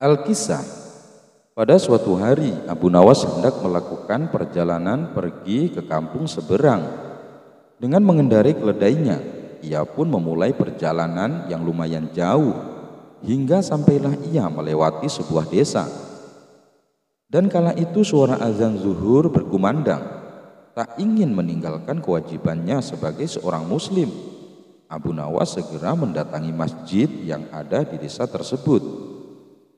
Al-Kisah, pada suatu hari Abu Nawas hendak melakukan perjalanan pergi ke kampung seberang. Dengan mengendarai keledainya, ia pun memulai perjalanan yang lumayan jauh hingga sampailah ia melewati sebuah desa. Dan kala itu suara azan zuhur berkumandang. Tak ingin meninggalkan kewajibannya sebagai seorang muslim, Abu Nawas segera mendatangi masjid yang ada di desa tersebut.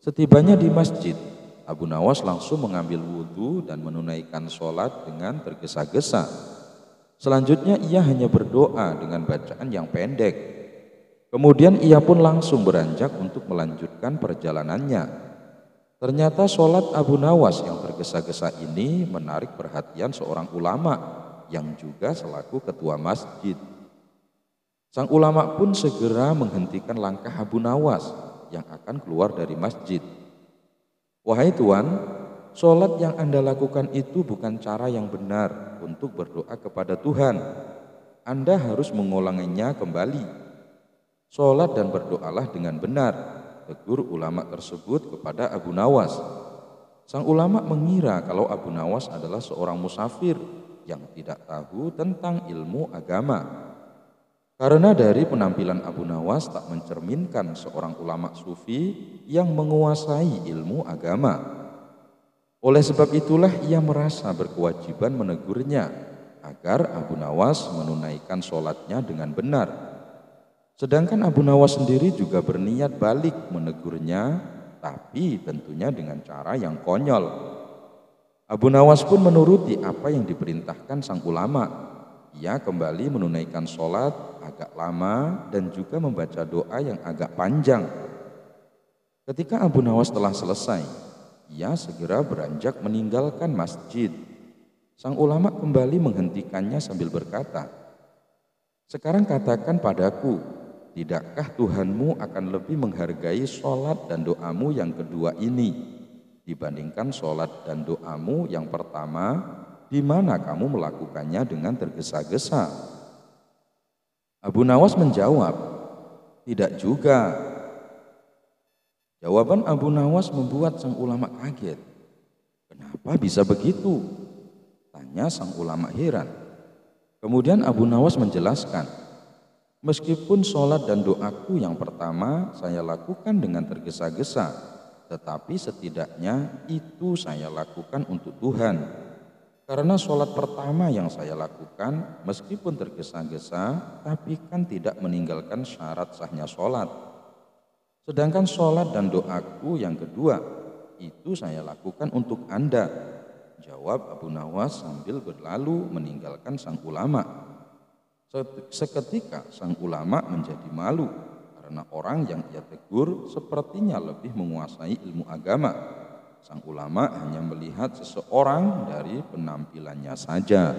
Setibanya di masjid, Abu Nawas langsung mengambil wudhu dan menunaikan sholat dengan tergesa-gesa. Selanjutnya ia hanya berdoa dengan bacaan yang pendek. Kemudian ia pun langsung beranjak untuk melanjutkan perjalanannya. Ternyata sholat Abu Nawas yang tergesa-gesa ini menarik perhatian seorang ulama yang juga selaku ketua masjid. Sang ulama pun segera menghentikan langkah Abu Nawas yang akan keluar dari masjid. "Wahai Tuan, sholat yang Anda lakukan itu bukan cara yang benar untuk berdoa kepada Tuhan. Anda harus mengulanginya kembali. Sholat dan berdoalah dengan benar," tegur ulama tersebut kepada Abu Nawas. Sang ulama mengira kalau Abu Nawas adalah seorang musafir yang tidak tahu tentang ilmu agama. Karena dari penampilan Abu Nawas tak mencerminkan seorang ulama sufi yang menguasai ilmu agama. Oleh sebab itulah ia merasa berkewajiban menegurnya agar Abu Nawas menunaikan sholatnya dengan benar. Sedangkan Abu Nawas sendiri juga berniat balik menegurnya, tapi tentunya dengan cara yang konyol. Abu Nawas pun menuruti apa yang diperintahkan sang ulama. Ia kembali menunaikan sholat agak lama dan juga membaca doa yang agak panjang. Ketika Abu Nawas telah selesai, ia segera beranjak meninggalkan masjid. Sang ulama kembali menghentikannya sambil berkata, "Sekarang katakan padaku, tidakkah Tuhanmu akan lebih menghargai sholat dan doamu yang kedua ini dibandingkan sholat dan doamu yang pertama, di mana kamu melakukannya dengan tergesa-gesa?" Abu Nawas menjawab, "Tidak juga." Jawaban Abu Nawas membuat sang ulama kaget. "Kenapa bisa begitu?" tanya sang ulama heran. Kemudian Abu Nawas menjelaskan, "Meskipun sholat dan doaku yang pertama saya lakukan dengan tergesa-gesa, tetapi setidaknya itu saya lakukan untuk Tuhan. Karena sholat pertama yang saya lakukan meskipun tergesa-gesa, tapi kan tidak meninggalkan syarat sahnya sholat. Sedangkan sholat dan doaku yang kedua, itu saya lakukan untuk Anda," jawab Abu Nawas sambil berlalu meninggalkan sang ulama. Seketika sang ulama menjadi malu karena orang yang ia tegur sepertinya lebih menguasai ilmu agama. Sang ulama hanya melihat seseorang dari penampilannya saja.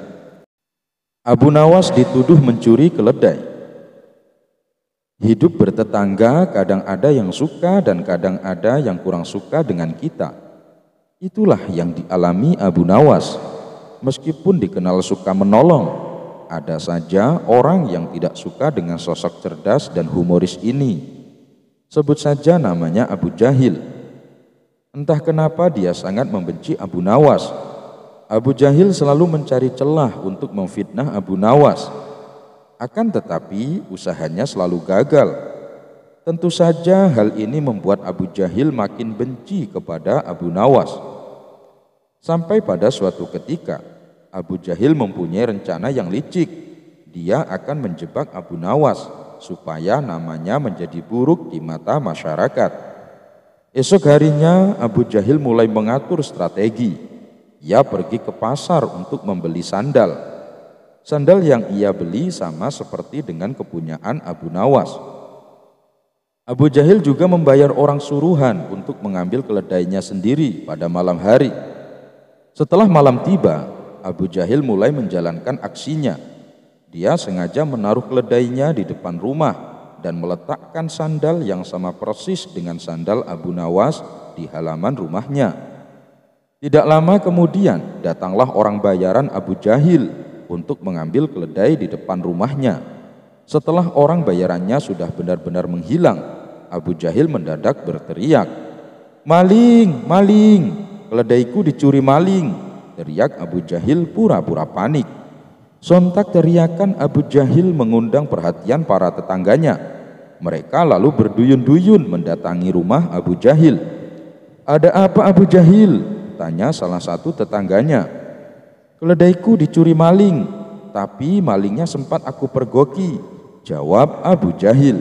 Abu Nawas dituduh mencuri keledai. Hidup bertetangga, kadang ada yang suka dan kadang ada yang kurang suka dengan kita. Itulah yang dialami Abu Nawas. Meskipun dikenal suka menolong, ada saja orang yang tidak suka dengan sosok cerdas dan humoris ini. Sebut saja namanya Abu Jahil. Entah kenapa dia sangat membenci Abu Nawas. Abu Jahil selalu mencari celah untuk memfitnah Abu Nawas. Akan tetapi usahanya selalu gagal. Tentu saja hal ini membuat Abu Jahil makin benci kepada Abu Nawas. Sampai pada suatu ketika, Abu Jahil mempunyai rencana yang licik. Dia akan menjebak Abu Nawas supaya namanya menjadi buruk di mata masyarakat. Esok harinya Abu Jahil mulai mengatur strategi. Ia pergi ke pasar untuk membeli sandal. Sandal yang ia beli sama seperti dengan kepunyaan Abu Nawas. Abu Jahil juga membayar orang suruhan untuk mengambil keledainya sendiri pada malam hari. Setelah malam tiba, Abu Jahil mulai menjalankan aksinya. Dia sengaja menaruh keledainya di depan rumah dan meletakkan sandal yang sama persis dengan sandal Abu Nawas di halaman rumahnya. Tidak lama kemudian datanglah orang bayaran Abu Jahil untuk mengambil keledai di depan rumahnya. Setelah orang bayarannya sudah benar-benar menghilang, Abu Jahil mendadak berteriak, Maling, maling, keledaiku dicuri maling, teriak Abu Jahil pura-pura panik. Sontak teriakan Abu Jahil mengundang perhatian para tetangganya. Mereka lalu berduyun-duyun mendatangi rumah Abu Jahil. Ada apa Abu Jahil? Tanya salah satu tetangganya. Keledaiku dicuri maling, tapi malingnya sempat aku pergoki, jawab Abu Jahil.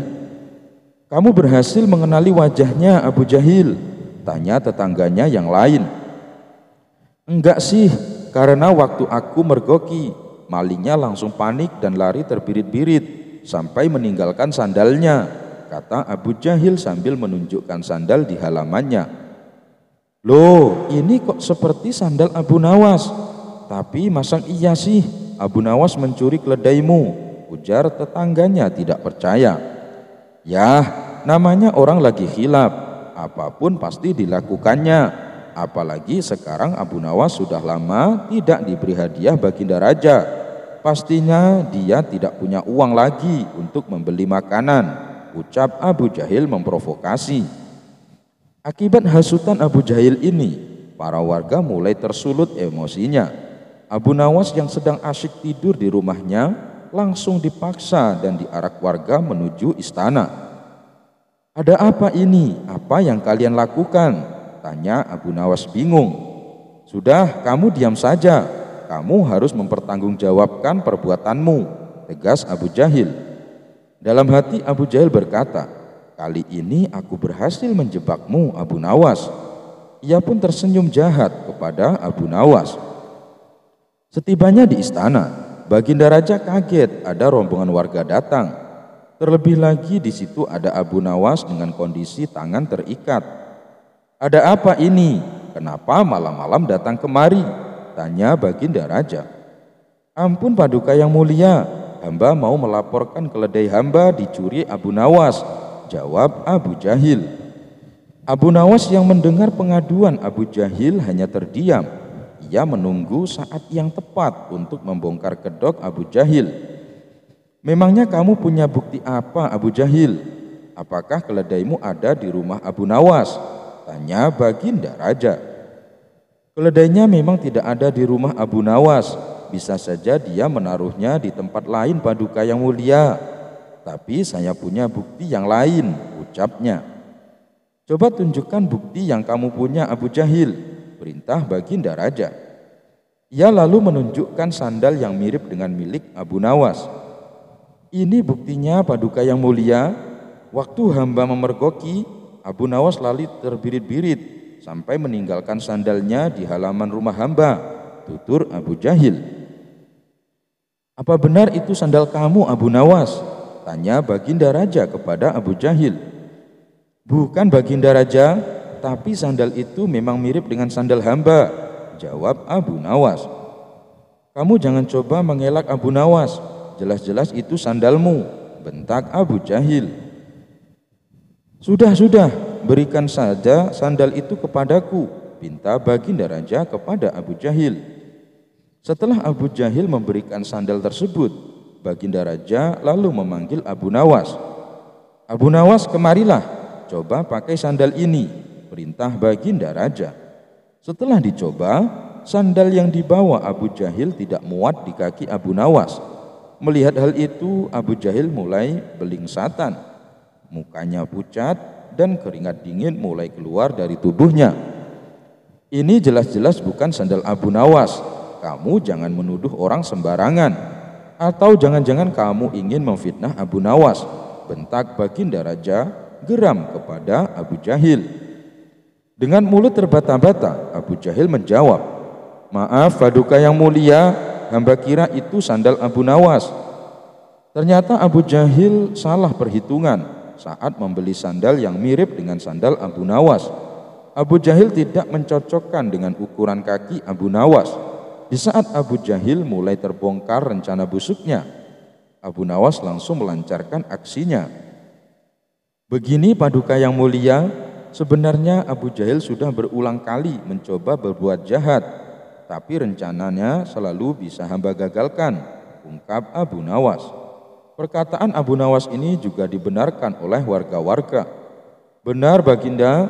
Kamu berhasil mengenali wajahnya Abu Jahil? Tanya tetangganya yang lain. Enggak sih, karena waktu aku mergoki, malingnya langsung panik dan lari terbirit-birit sampai meninggalkan sandalnya, kata Abu Jahil sambil menunjukkan sandal di halamannya. Loh, ini kok seperti sandal Abu Nawas? Tapi masa iya sih Abu Nawas mencuri keledaimu? Ujar tetangganya tidak percaya. Yah, namanya orang lagi khilaf. Apapun pasti dilakukannya. Apalagi sekarang Abu Nawas sudah lama tidak diberi hadiah Baginda Raja. Pastinya dia tidak punya uang lagi untuk membeli makanan, ucap Abu Jahil memprovokasi. Akibat hasutan Abu Jahil ini, para warga mulai tersulut emosinya. Abu Nawas yang sedang asyik tidur di rumahnya langsung dipaksa dan diarak warga menuju istana. Ada apa ini? Apa yang kalian lakukan? Tanya Abu Nawas bingung. Sudah, kamu diam saja. Kamu harus mempertanggungjawabkan perbuatanmu, tegas Abu Jahil. Dalam hati Abu Jahil berkata, kali ini aku berhasil menjebakmu Abu Nawas. Ia pun tersenyum jahat kepada Abu Nawas. Setibanya di istana, Baginda Raja kaget ada rombongan warga datang. Terlebih lagi di situ ada Abu Nawas dengan kondisi tangan terikat. Ada apa ini? Kenapa malam-malam datang kemari? Tanya Baginda Raja. Ampun Paduka yang mulia, hamba mau melaporkan keledai hamba dicuri Abu Nawas, jawab Abu Jahil. Abu Nawas yang mendengar pengaduan Abu Jahil hanya terdiam. Ia menunggu saat yang tepat untuk membongkar kedok Abu Jahil. Memangnya kamu punya bukti apa Abu Jahil? Apakah keledaimu ada di rumah Abu Nawas? Tanya Baginda Raja. Keledainya memang tidak ada di rumah Abu Nawas. Bisa saja dia menaruhnya di tempat lain Paduka yang mulia. Tapi saya punya bukti yang lain, ucapnya. Coba tunjukkan bukti yang kamu punya Abu Jahil, perintah Baginda Raja. Ia lalu menunjukkan sandal yang mirip dengan milik Abu Nawas. Ini buktinya Paduka yang mulia, waktu hamba memergoki, Abu Nawas lalu terbirit-birit sampai meninggalkan sandalnya di halaman rumah hamba, tutur Abu Jahil. Apa benar itu sandal kamu Abu Nawas? Tanya Baginda Raja kepada Abu Jahil. Bukan Baginda Raja, tapi sandal itu memang mirip dengan sandal hamba, jawab Abu Nawas. Kamu jangan coba mengelak Abu Nawas. Jelas-jelas itu sandalmu, bentak Abu Jahil. Sudah, berikan saja sandal itu kepadaku, pinta Baginda Raja kepada Abu Jahil. Setelah Abu Jahil memberikan sandal tersebut, Baginda Raja lalu memanggil Abu Nawas. Abu Nawas, kemarilah, coba pakai sandal ini, perintah Baginda Raja. Setelah dicoba, sandal yang dibawa Abu Jahil tidak muat di kaki Abu Nawas. Melihat hal itu, Abu Jahil mulai belingsatan. Mukanya pucat dan keringat dingin mulai keluar dari tubuhnya. Ini jelas-jelas bukan sandal Abu Nawas. Kamu jangan menuduh orang sembarangan. Atau jangan-jangan kamu ingin memfitnah Abu Nawas, bentak Baginda Raja geram kepada Abu Jahil. Dengan mulut terbata-bata, Abu Jahil menjawab, maaf Paduka yang mulia, hamba kira itu sandal Abu Nawas. Ternyata Abu Jahil salah perhitungan saat membeli sandal yang mirip dengan sandal Abu Nawas. Abu Jahil tidak mencocokkan dengan ukuran kaki Abu Nawas. Di saat Abu Jahil mulai terbongkar rencana busuknya, Abu Nawas langsung melancarkan aksinya. Begini Paduka yang mulia, sebenarnya Abu Jahil sudah berulang kali mencoba berbuat jahat, tapi rencananya selalu bisa hamba gagalkan, ungkap Abu Nawas. Perkataan Abu Nawas ini juga dibenarkan oleh warga-warga. Benar Baginda,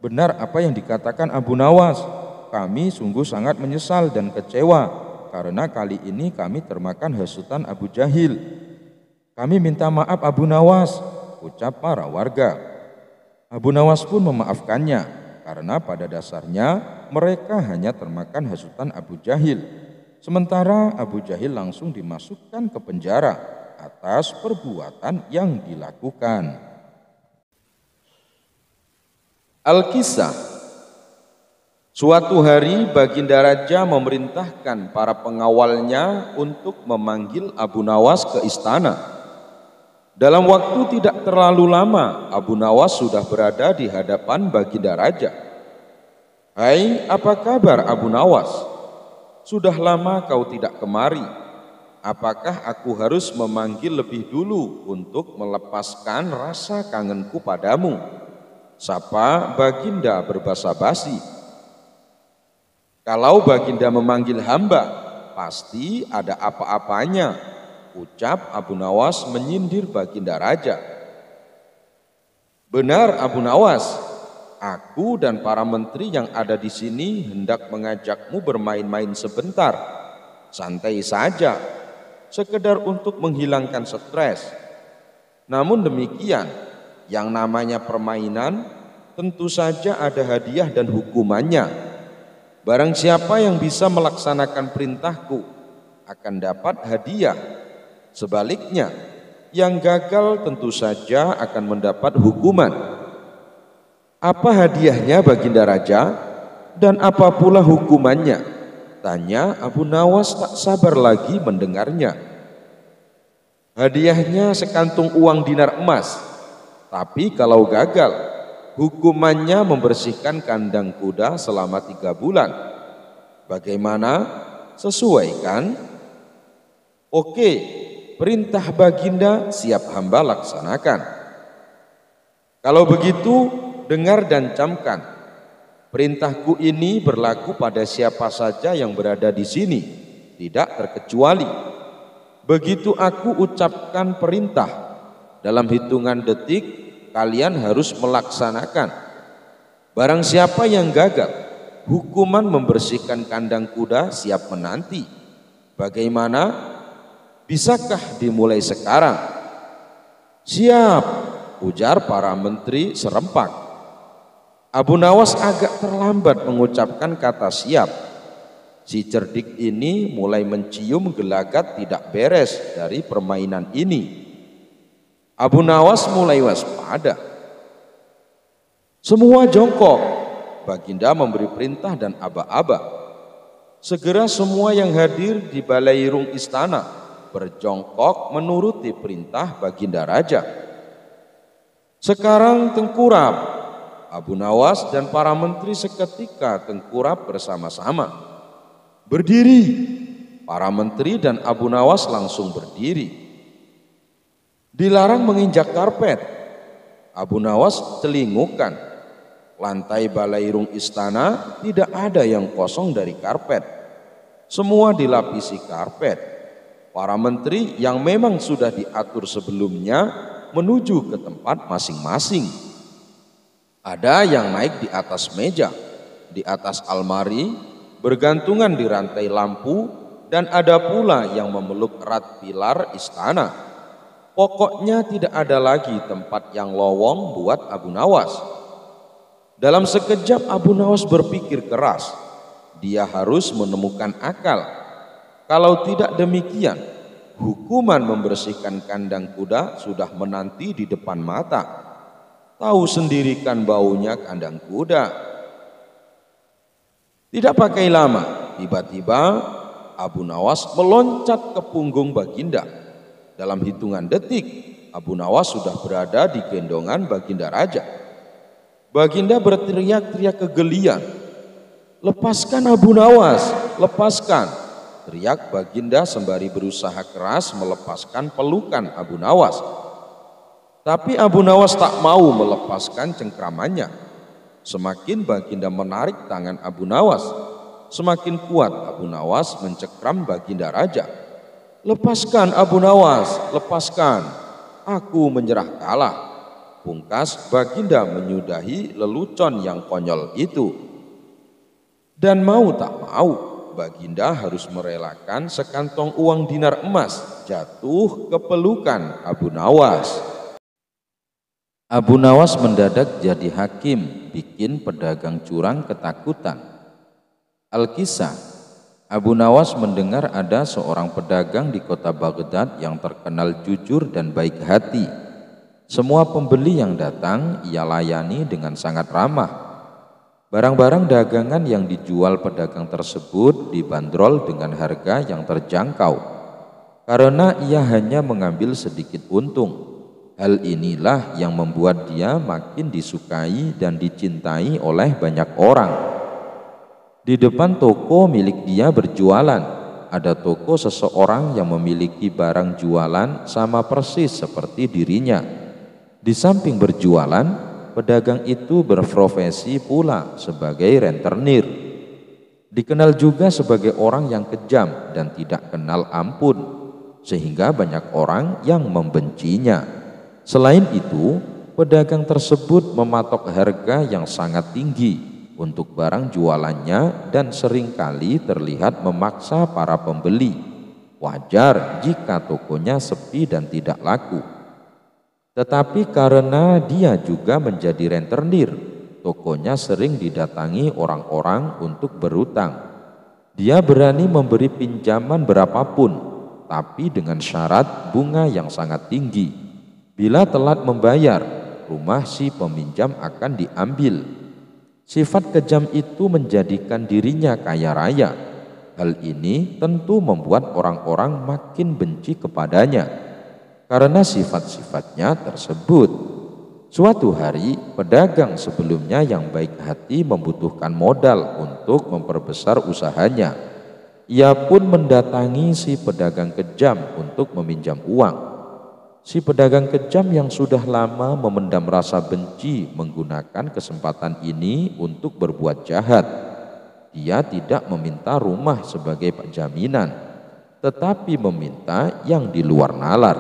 Benar apa yang dikatakan Abu Nawas. Kami sungguh sangat menyesal dan kecewa karena kali ini kami termakan hasutan Abu Jahil. Kami minta maaf Abu Nawas, ucap para warga. Abu Nawas pun memaafkannya karena pada dasarnya mereka hanya termakan hasutan Abu Jahil. Sementara Abu Jahil langsung dimasukkan ke penjara atas perbuatan yang dilakukan. Al-Kisah. Suatu hari Baginda Raja memerintahkan para pengawalnya untuk memanggil Abu Nawas ke istana. Dalam waktu tidak terlalu lama, Abu Nawas sudah berada di hadapan Baginda Raja. "Hai, apa kabar Abu Nawas? Sudah lama kau tidak kemari. Apakah aku harus memanggil lebih dulu untuk melepaskan rasa kangenku padamu?" sapa Baginda berbasa-basi. "Kalau Baginda memanggil hamba, pasti ada apa-apanya," ucap Abu Nawas menyindir Baginda Raja. "Benar Abu Nawas, aku dan para menteri yang ada di sini hendak mengajakmu bermain-main sebentar. Santai saja, sekedar untuk menghilangkan stres. Namun demikian, yang namanya permainan tentu saja ada hadiah dan hukumannya. Barang siapa yang bisa melaksanakan perintahku akan dapat hadiah. Sebaliknya, yang gagal tentu saja akan mendapat hukuman." "Apa hadiahnya Baginda Raja? Dan apa pula hukumannya?" tanya Abu Nawas tak sabar lagi mendengarnya. "Hadiahnya sekantung uang dinar emas. Tapi kalau gagal, hukumannya membersihkan kandang kuda selama 3 bulan. Bagaimana? Sesuai kan?" "Oke, perintah Baginda siap hamba laksanakan." "Kalau begitu, dengar dan camkan. Perintahku ini berlaku pada siapa saja yang berada di sini, tidak terkecuali. Begitu aku ucapkan perintah, dalam hitungan detik kalian harus melaksanakan. Barang siapa yang gagal, hukuman membersihkan kandang kuda siap menanti. Bagaimana? Bisakah dimulai sekarang?" "Siap," ujar para menteri serempak. Abu Nawas agak terlambat mengucapkan kata siap. Si cerdik ini mulai mencium gelagat tidak beres dari permainan ini. Abu Nawas mulai waspada. "Semua jongkok," Baginda memberi perintah dan aba-aba. Segera semua yang hadir di balairung istana berjongkok menuruti perintah Baginda Raja. "Sekarang tengkurap." Abu Nawas dan para menteri seketika tengkurap bersama-sama. "Berdiri." Para menteri dan Abu Nawas langsung berdiri. "Dilarang menginjak karpet." Abu Nawas celingukan. Lantai balairung istana tidak ada yang kosong dari karpet. Semua dilapisi karpet. Para menteri yang memang sudah diatur sebelumnya menuju ke tempat masing-masing. Ada yang naik di atas meja, di atas almari, bergantungan di rantai lampu, dan ada pula yang memeluk erat pilar istana. Pokoknya tidak ada lagi tempat yang lowong buat Abu Nawas. Dalam sekejap Abu Nawas berpikir keras. Dia harus menemukan akal. Kalau tidak demikian, hukuman membersihkan kandang kuda sudah menanti di depan mata. Tahu sendiri kan baunya kandang kuda. Tidak pakai lama, tiba-tiba Abu Nawas meloncat ke punggung Baginda. Dalam hitungan detik, Abu Nawas sudah berada di gendongan Baginda Raja. Baginda berteriak-teriak kegelian. "Lepaskan Abu Nawas, lepaskan!" teriak Baginda sembari berusaha keras melepaskan pelukan Abu Nawas. Tapi Abu Nawas tak mau melepaskan cengkramannya. Semakin Baginda menarik tangan Abu Nawas, semakin kuat Abu Nawas mencekram Baginda Raja. "Lepaskan Abu Nawas, lepaskan. Aku menyerah kalah." Pungkas Baginda menyudahi lelucon yang konyol itu. Dan mau tak mau, Baginda harus merelakan sekantong uang dinar emas jatuh ke pelukan Abu Nawas. Abu Nawas mendadak jadi hakim, bikin pedagang curang ketakutan. Al-Kisah, Abu Nawas mendengar ada seorang pedagang di kota Baghdad yang terkenal jujur dan baik hati. Semua pembeli yang datang ia layani dengan sangat ramah. Barang-barang dagangan yang dijual pedagang tersebut dibanderol dengan harga yang terjangkau, karena ia hanya mengambil sedikit untung. Hal inilah yang membuat dia makin disukai dan dicintai oleh banyak orang. Di depan toko milik dia berjualan, ada toko seseorang yang memiliki barang jualan sama persis seperti dirinya. Di samping berjualan, pedagang itu berprofesi pula sebagai rentenir. Dikenal juga sebagai orang yang kejam dan tidak kenal ampun, sehingga banyak orang yang membencinya. Selain itu, pedagang tersebut mematok harga yang sangat tinggi untuk barang jualannya dan seringkali terlihat memaksa para pembeli. Wajar jika tokonya sepi dan tidak laku. Tetapi karena dia juga menjadi rentenir, tokonya sering didatangi orang-orang untuk berutang. Dia berani memberi pinjaman berapapun, tapi dengan syarat bunga yang sangat tinggi. Bila telat membayar, rumah si peminjam akan diambil. Sifat kejam itu menjadikan dirinya kaya raya. Hal ini tentu membuat orang-orang makin benci kepadanya karena sifat-sifatnya tersebut. Suatu hari, pedagang sebelumnya yang baik hati membutuhkan modal untuk memperbesar usahanya. Ia pun mendatangi si pedagang kejam untuk meminjam uang. Si pedagang kejam yang sudah lama memendam rasa benci menggunakan kesempatan ini untuk berbuat jahat. Dia tidak meminta rumah sebagai jaminan, tetapi meminta yang di luar nalar.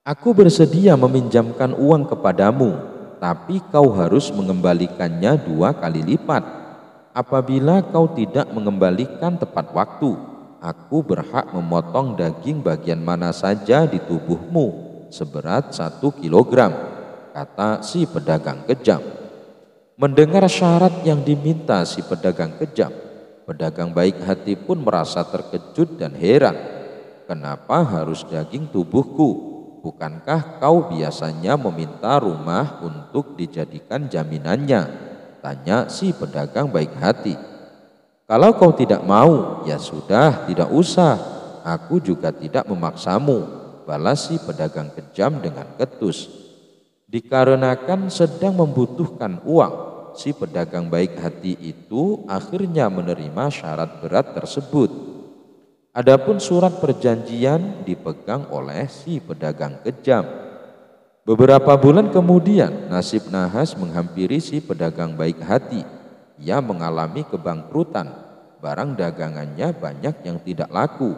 Aku bersedia meminjamkan uang kepadamu, tapi kau harus mengembalikannya 2 kali lipat. Apabila kau tidak mengembalikan tepat waktu, aku berhak memotong daging bagian mana saja di tubuhmu seberat 1 kilogram, kata si pedagang kejam. Mendengar syarat yang diminta si pedagang kejam, pedagang baik hati pun merasa terkejut dan heran. Kenapa harus daging tubuhku? Bukankah kau biasanya meminta rumah untuk dijadikan jaminannya? Tanya si pedagang baik hati. Kalau kau tidak mau, ya sudah, tidak usah. Aku juga tidak memaksamu, balas si pedagang kejam dengan ketus. Dikarenakan sedang membutuhkan uang, si pedagang baik hati itu akhirnya menerima syarat berat tersebut. Adapun surat perjanjian dipegang oleh si pedagang kejam. Beberapa bulan kemudian, nasib nahas menghampiri si pedagang baik hati. Ia mengalami kebangkrutan, barang dagangannya banyak yang tidak laku.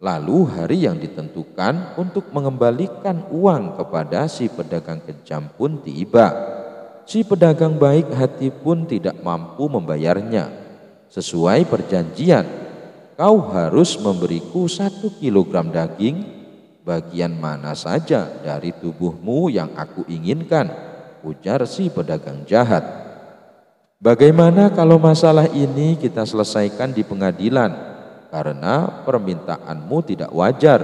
Lalu hari yang ditentukan untuk mengembalikan uang kepada si pedagang kejam pun tiba. Si pedagang baik hati pun tidak mampu membayarnya. Sesuai perjanjian, kau harus memberiku 1 kilogram daging, bagian mana saja dari tubuhmu yang aku inginkan, ujar si pedagang jahat. Bagaimana kalau masalah ini kita selesaikan di pengadilan, karena permintaanmu tidak wajar,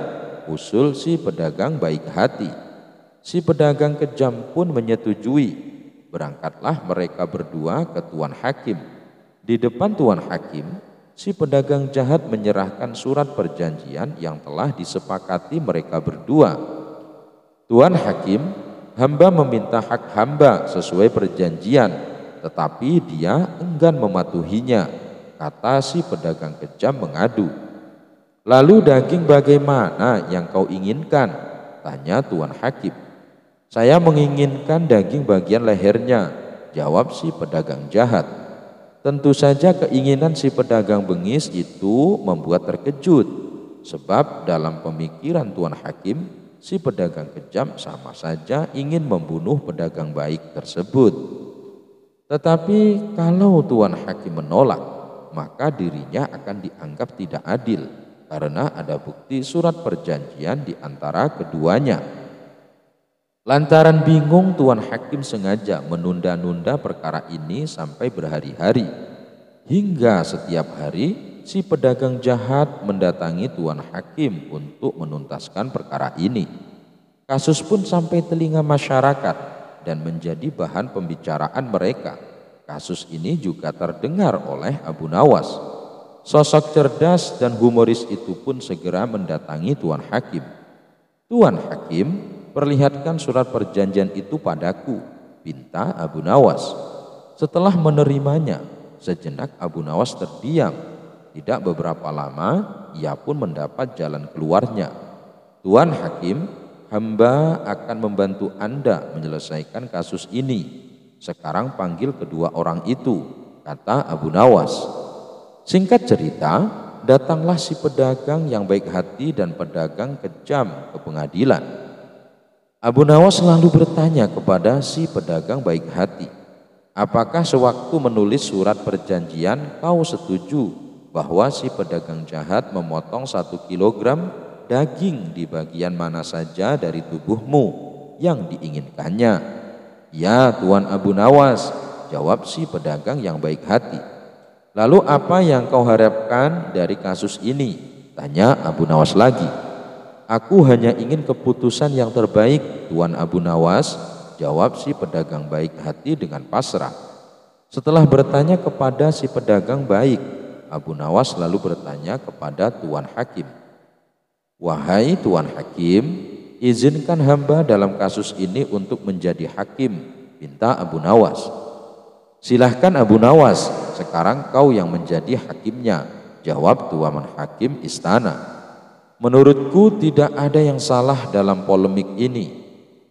usul si pedagang baik hati. Si pedagang kejam pun menyetujui. Berangkatlah mereka berdua ke Tuan Hakim. Di depan Tuan Hakim, si pedagang jahat menyerahkan surat perjanjian yang telah disepakati mereka berdua. Tuan Hakim, hamba meminta hak hamba sesuai perjanjian, tetapi dia enggan mematuhinya, kata si pedagang kejam mengadu. Lalu daging bagaimana yang kau inginkan? Tanya Tuan Hakim. Saya menginginkan daging bagian lehernya, jawab si pedagang jahat. Tentu saja keinginan si pedagang bengis itu membuat terkejut, sebab dalam pemikiran Tuan Hakim, si pedagang kejam sama saja ingin membunuh pedagang baik tersebut. Tetapi kalau Tuan Hakim menolak, maka dirinya akan dianggap tidak adil karena ada bukti surat perjanjian di antara keduanya. Lantaran bingung, Tuan Hakim sengaja menunda-nunda perkara ini sampai berhari-hari, hingga setiap hari si pedagang jahat mendatangi Tuan Hakim untuk menuntaskan perkara ini. Kasus pun sampai telinga masyarakat dan menjadi bahan pembicaraan mereka. Kasus ini juga terdengar oleh Abu Nawas. Sosok cerdas dan humoris itu pun segera mendatangi Tuan Hakim. "Tuan Hakim, perlihatkan surat perjanjian itu padaku," pinta Abu Nawas. Setelah menerimanya, sejenak Abu Nawas terdiam. Tidak beberapa lama, ia pun mendapat jalan keluarnya. "Tuan Hakim, hamba akan membantu Anda menyelesaikan kasus ini. Sekarang panggil kedua orang itu," kata Abu Nawas. Singkat cerita, datanglah si pedagang yang baik hati dan pedagang kejam ke pengadilan. Abu Nawas lalu bertanya kepada si pedagang baik hati, "Apakah sewaktu menulis surat perjanjian kau setuju bahwa si pedagang jahat memotong 1 kilogram daging di bagian mana saja dari tubuhmu yang diinginkannya?" "Ya, Tuan Abu Nawas," jawab si pedagang yang baik hati. "Lalu apa yang kau harapkan dari kasus ini?" tanya Abu Nawas lagi. "Aku hanya ingin keputusan yang terbaik, Tuan Abu Nawas," jawab si pedagang baik hati dengan pasrah. Setelah bertanya kepada si pedagang baik, Abu Nawas lalu bertanya kepada Tuan Hakim, "Wahai Tuan Hakim, izinkan hamba dalam kasus ini untuk menjadi hakim," pinta Abu Nawas. "Silahkan Abu Nawas, sekarang kau yang menjadi hakimnya," jawab Tuan Hakim istana. "Menurutku tidak ada yang salah dalam polemik ini.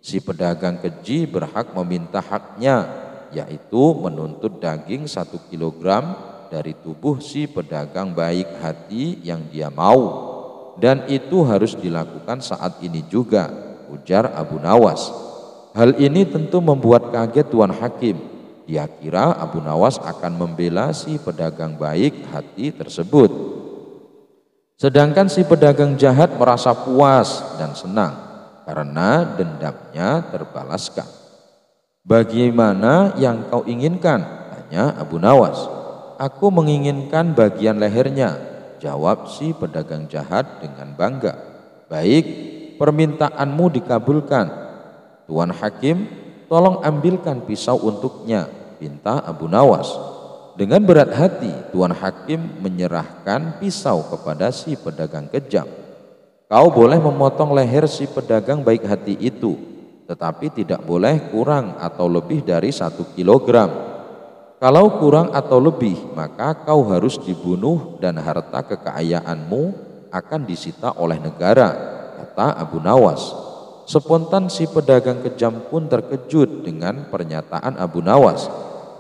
Si pedagang keji berhak meminta haknya, yaitu menuntut daging 1 kilogram dari tubuh si pedagang baik hati yang dia mau. Dan itu harus dilakukan saat ini juga," ujar Abu Nawas. Hal ini tentu membuat kaget Tuan Hakim. Dia kira Abu Nawas akan membela si pedagang baik hati tersebut. Sedangkan si pedagang jahat merasa puas dan senang karena dendamnya terbalaskan. "Bagaimana yang kau inginkan?" tanya Abu Nawas. "Aku menginginkan bagian lehernya," jawab si pedagang jahat dengan bangga. "Baik, permintaanmu dikabulkan. Tuan Hakim, tolong ambilkan pisau untuknya," pinta Abu Nawas. Dengan berat hati, Tuan Hakim menyerahkan pisau kepada si pedagang kejam. "Kau boleh memotong leher si pedagang baik hati itu, tetapi tidak boleh kurang atau lebih dari 1 kilogram. Kalau kurang atau lebih, maka kau harus dibunuh dan harta kekayaanmu akan disita oleh negara," kata Abu Nawas. Spontan si pedagang kejam pun terkejut dengan pernyataan Abu Nawas.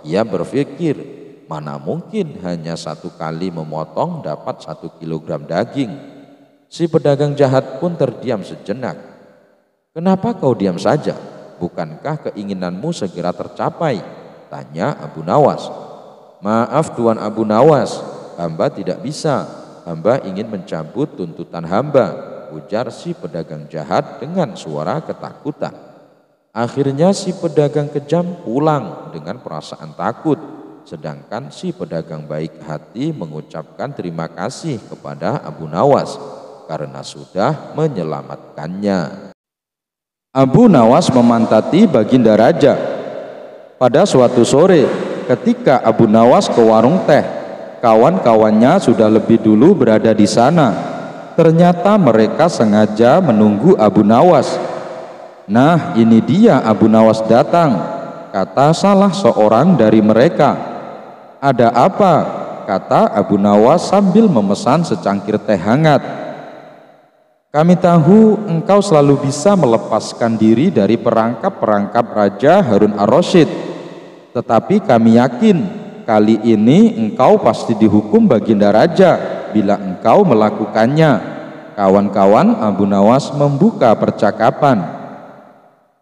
Ia berpikir, mana mungkin hanya 1 kali memotong dapat 1 kilogram daging. Si pedagang jahat pun terdiam sejenak. "Kenapa kau diam saja? Bukankah keinginanmu segera tercapai?" tanya Abu Nawas. "Maaf Tuan Abu Nawas, hamba tidak bisa. Hamba ingin mencabut tuntutan hamba," ujar si pedagang jahat dengan suara ketakutan. Akhirnya si pedagang kejam pulang dengan perasaan takut, sedangkan si pedagang baik hati mengucapkan terima kasih kepada Abu Nawas karena sudah menyelamatkannya. Abu Nawas memantati Baginda Raja. Pada suatu sore, ketika Abu Nawas ke warung teh, kawan-kawannya sudah lebih dulu berada di sana. Ternyata mereka sengaja menunggu Abu Nawas. "Nah, ini dia Abu Nawas datang," kata salah seorang dari mereka. "Ada apa?" kata Abu Nawas sambil memesan secangkir teh hangat. "Kami tahu engkau selalu bisa melepaskan diri dari perangkap-perangkap Raja Harun ar-Rasyid. Tetapi kami yakin kali ini engkau pasti dihukum Baginda Raja bila engkau melakukannya," kawan-kawan Abu Nawas membuka percakapan.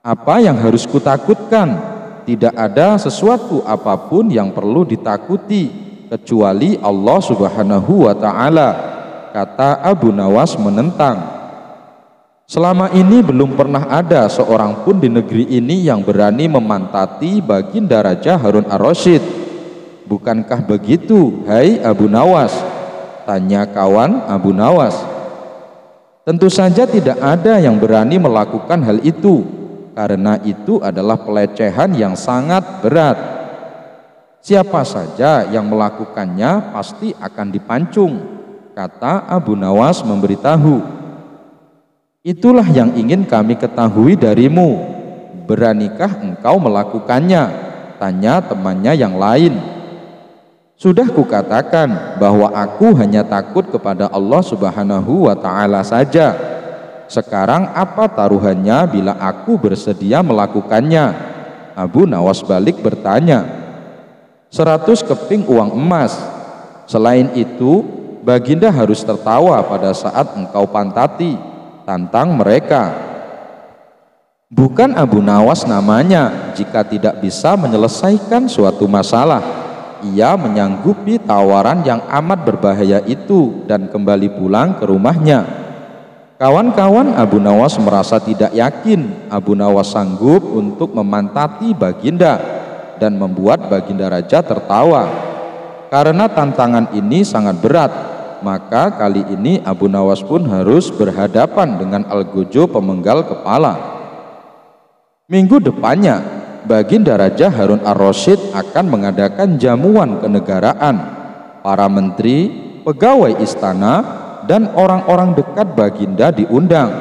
Apa yang harus kutakutkan? Tidak ada sesuatu apapun yang perlu ditakuti kecuali Allah Subhanahu wa Ta'ala, kata Abu Nawas menentang. Selama ini belum pernah ada seorang pun di negeri ini yang berani memantati baginda Raja Harun ar-Rasyid. Bukankah begitu, hai Abu Nawas? Tanya kawan Abu Nawas. Tentu saja tidak ada yang berani melakukan hal itu, karena itu adalah pelecehan yang sangat berat. Siapa saja yang melakukannya pasti akan dipancung, kata Abu Nawas memberitahu. Itulah yang ingin kami ketahui darimu. Beranikah engkau melakukannya? Tanya temannya yang lain. Sudah kukatakan bahwa aku hanya takut kepada Allah Subhanahu wa Ta'ala saja. Sekarang apa taruhannya bila aku bersedia melakukannya? Abu Nawas balik bertanya. 100 keping uang emas. Selain itu, baginda harus tertawa pada saat engkau pantati, tantang mereka. Bukan Abu Nawas namanya jika tidak bisa menyelesaikan suatu masalah. Ia menyanggupi tawaran yang amat berbahaya itu dan kembali pulang ke rumahnya. Kawan-kawan Abu Nawas merasa tidak yakin Abu Nawas sanggup untuk memantati baginda dan membuat baginda raja tertawa. Karena tantangan ini sangat berat, maka kali ini Abu Nawas pun harus berhadapan dengan algojo pemenggal kepala. Minggu depannya, baginda Raja Harun ar-Rasyid akan mengadakan jamuan kenegaraan. Para menteri, pegawai istana, dan orang-orang dekat baginda diundang,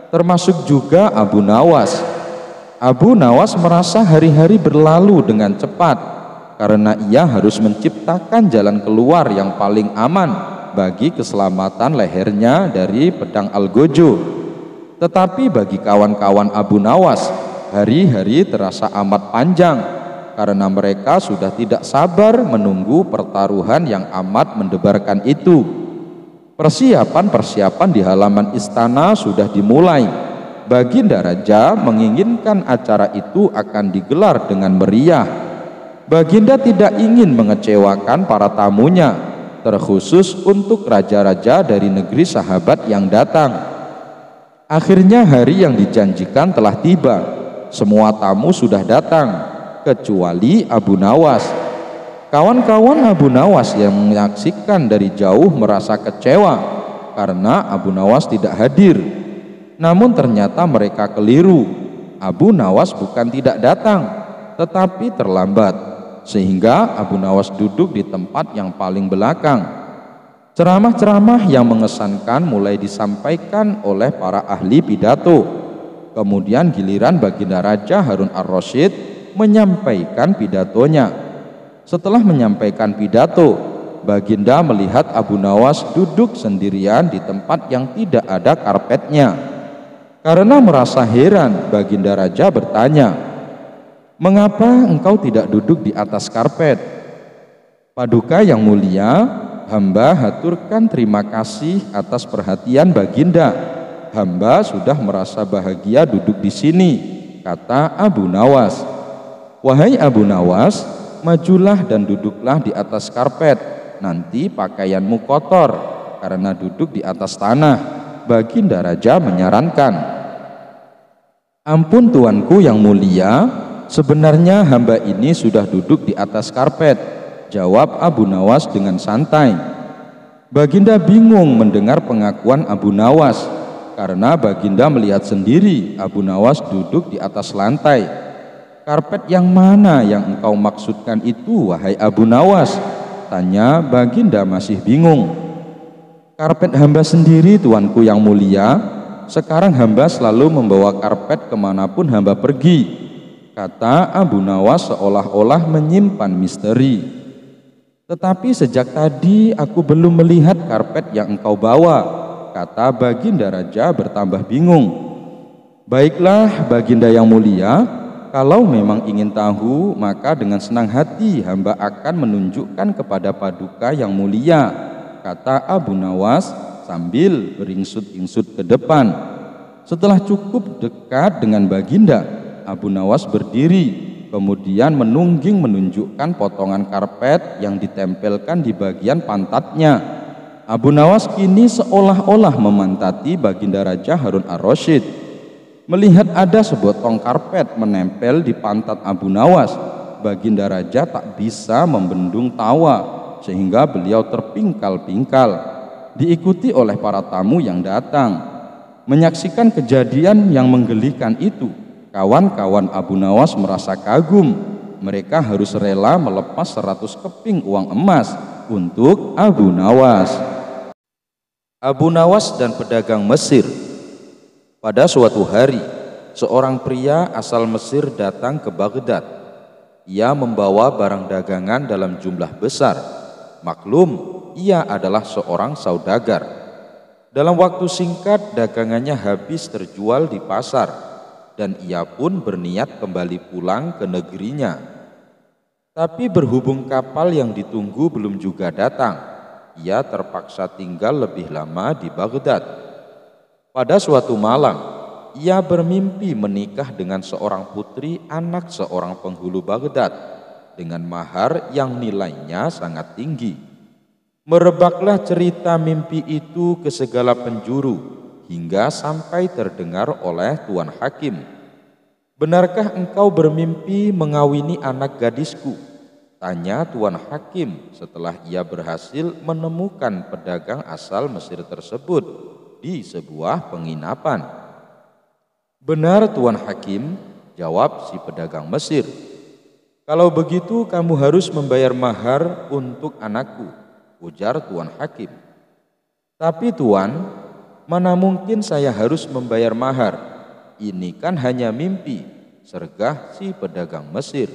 termasuk juga Abu Nawas. Abu Nawas merasa hari-hari berlalu dengan cepat karena ia harus menciptakan jalan keluar yang paling aman bagi keselamatan lehernya dari pedang algojo. Tetapi bagi kawan-kawan Abu Nawas, hari-hari terasa amat panjang karena mereka sudah tidak sabar menunggu pertaruhan yang amat mendebarkan itu. Persiapan-persiapan di halaman istana sudah dimulai. Baginda Raja menginginkan acara itu akan digelar dengan meriah. Baginda tidak ingin mengecewakan para tamunya, terkhusus untuk raja-raja dari negeri sahabat yang datang. Akhirnya hari yang dijanjikan telah tiba. Semua tamu sudah datang, kecuali Abu Nawas. Kawan-kawan Abu Nawas yang menyaksikan dari jauh merasa kecewa karena Abu Nawas tidak hadir. Namun ternyata mereka keliru. Abu Nawas bukan tidak datang, tetapi terlambat, sehingga Abu Nawas duduk di tempat yang paling belakang. Ceramah-ceramah yang mengesankan mulai disampaikan oleh para ahli pidato. Kemudian giliran baginda Raja Harun ar-Rasyid menyampaikan pidatonya. Setelah menyampaikan pidato, baginda melihat Abu Nawas duduk sendirian di tempat yang tidak ada karpetnya. Karena merasa heran, baginda Raja bertanya, "Mengapa engkau tidak duduk di atas karpet?" "Paduka yang mulia, hamba haturkan terima kasih atas perhatian baginda. Hamba sudah merasa bahagia duduk di sini," kata Abu Nawas. "Wahai Abu Nawas, majulah dan duduklah di atas karpet, nanti pakaianmu kotor karena duduk di atas tanah," baginda Raja menyarankan. "Ampun tuanku yang mulia, sebenarnya hamba ini sudah duduk di atas karpet," jawab Abu Nawas dengan santai. Baginda bingung mendengar pengakuan Abu Nawas, karena baginda melihat sendiri Abu Nawas duduk di atas lantai. "Karpet yang mana yang engkau maksudkan itu, wahai Abu Nawas?" tanya baginda masih bingung. "Karpet hamba sendiri, tuanku yang mulia. Sekarang hamba selalu membawa karpet kemanapun hamba pergi," kata Abu Nawas seolah-olah menyimpan misteri. "Tetapi sejak tadi aku belum melihat karpet yang engkau bawa," kata baginda Raja bertambah bingung. "Baiklah baginda yang mulia, kalau memang ingin tahu, maka dengan senang hati hamba akan menunjukkan kepada paduka yang mulia," kata Abu Nawas sambil beringsut-ingsut ke depan. Setelah cukup dekat dengan baginda, Abu Nawas berdiri, kemudian menunjukkan potongan karpet yang ditempelkan di bagian pantatnya. Abu Nawas kini seolah-olah memantati baginda Raja Harun ar-Rasyid. Melihat ada sebotong karpet menempel di pantat Abu Nawas, baginda Raja tak bisa membendung tawa, sehingga beliau terpingkal-pingkal, diikuti oleh para tamu yang datang. Menyaksikan kejadian yang menggelikan itu, kawan-kawan Abu Nawas merasa kagum. Mereka harus rela melepas 100 keping uang emas untuk Abu Nawas. Abu Nawas dan pedagang Mesir. Pada suatu hari, seorang pria asal Mesir datang ke Baghdad. Ia membawa barang dagangan dalam jumlah besar. Maklum, ia adalah seorang saudagar. Dalam waktu singkat, dagangannya habis terjual di pasar, dan ia pun berniat kembali pulang ke negerinya. Tapi berhubung kapal yang ditunggu belum juga datang, ia terpaksa tinggal lebih lama di Baghdad. Pada suatu malam, ia bermimpi menikah dengan seorang putri anak seorang penghulu Baghdad dengan mahar yang nilainya sangat tinggi. Merebaklah cerita mimpi itu ke segala penjuru hingga sampai terdengar oleh Tuan Hakim. "Benarkah engkau bermimpi mengawini anak gadisku?" tanya Tuan Hakim setelah ia berhasil menemukan pedagang asal Mesir tersebut di sebuah penginapan. "Benar Tuan Hakim," jawab si pedagang Mesir. "Kalau begitu kamu harus membayar mahar untuk anakku," ujar Tuan Hakim. "Tapi Tuan, mana mungkin saya harus membayar mahar? Ini kan hanya mimpi," sergah si pedagang Mesir.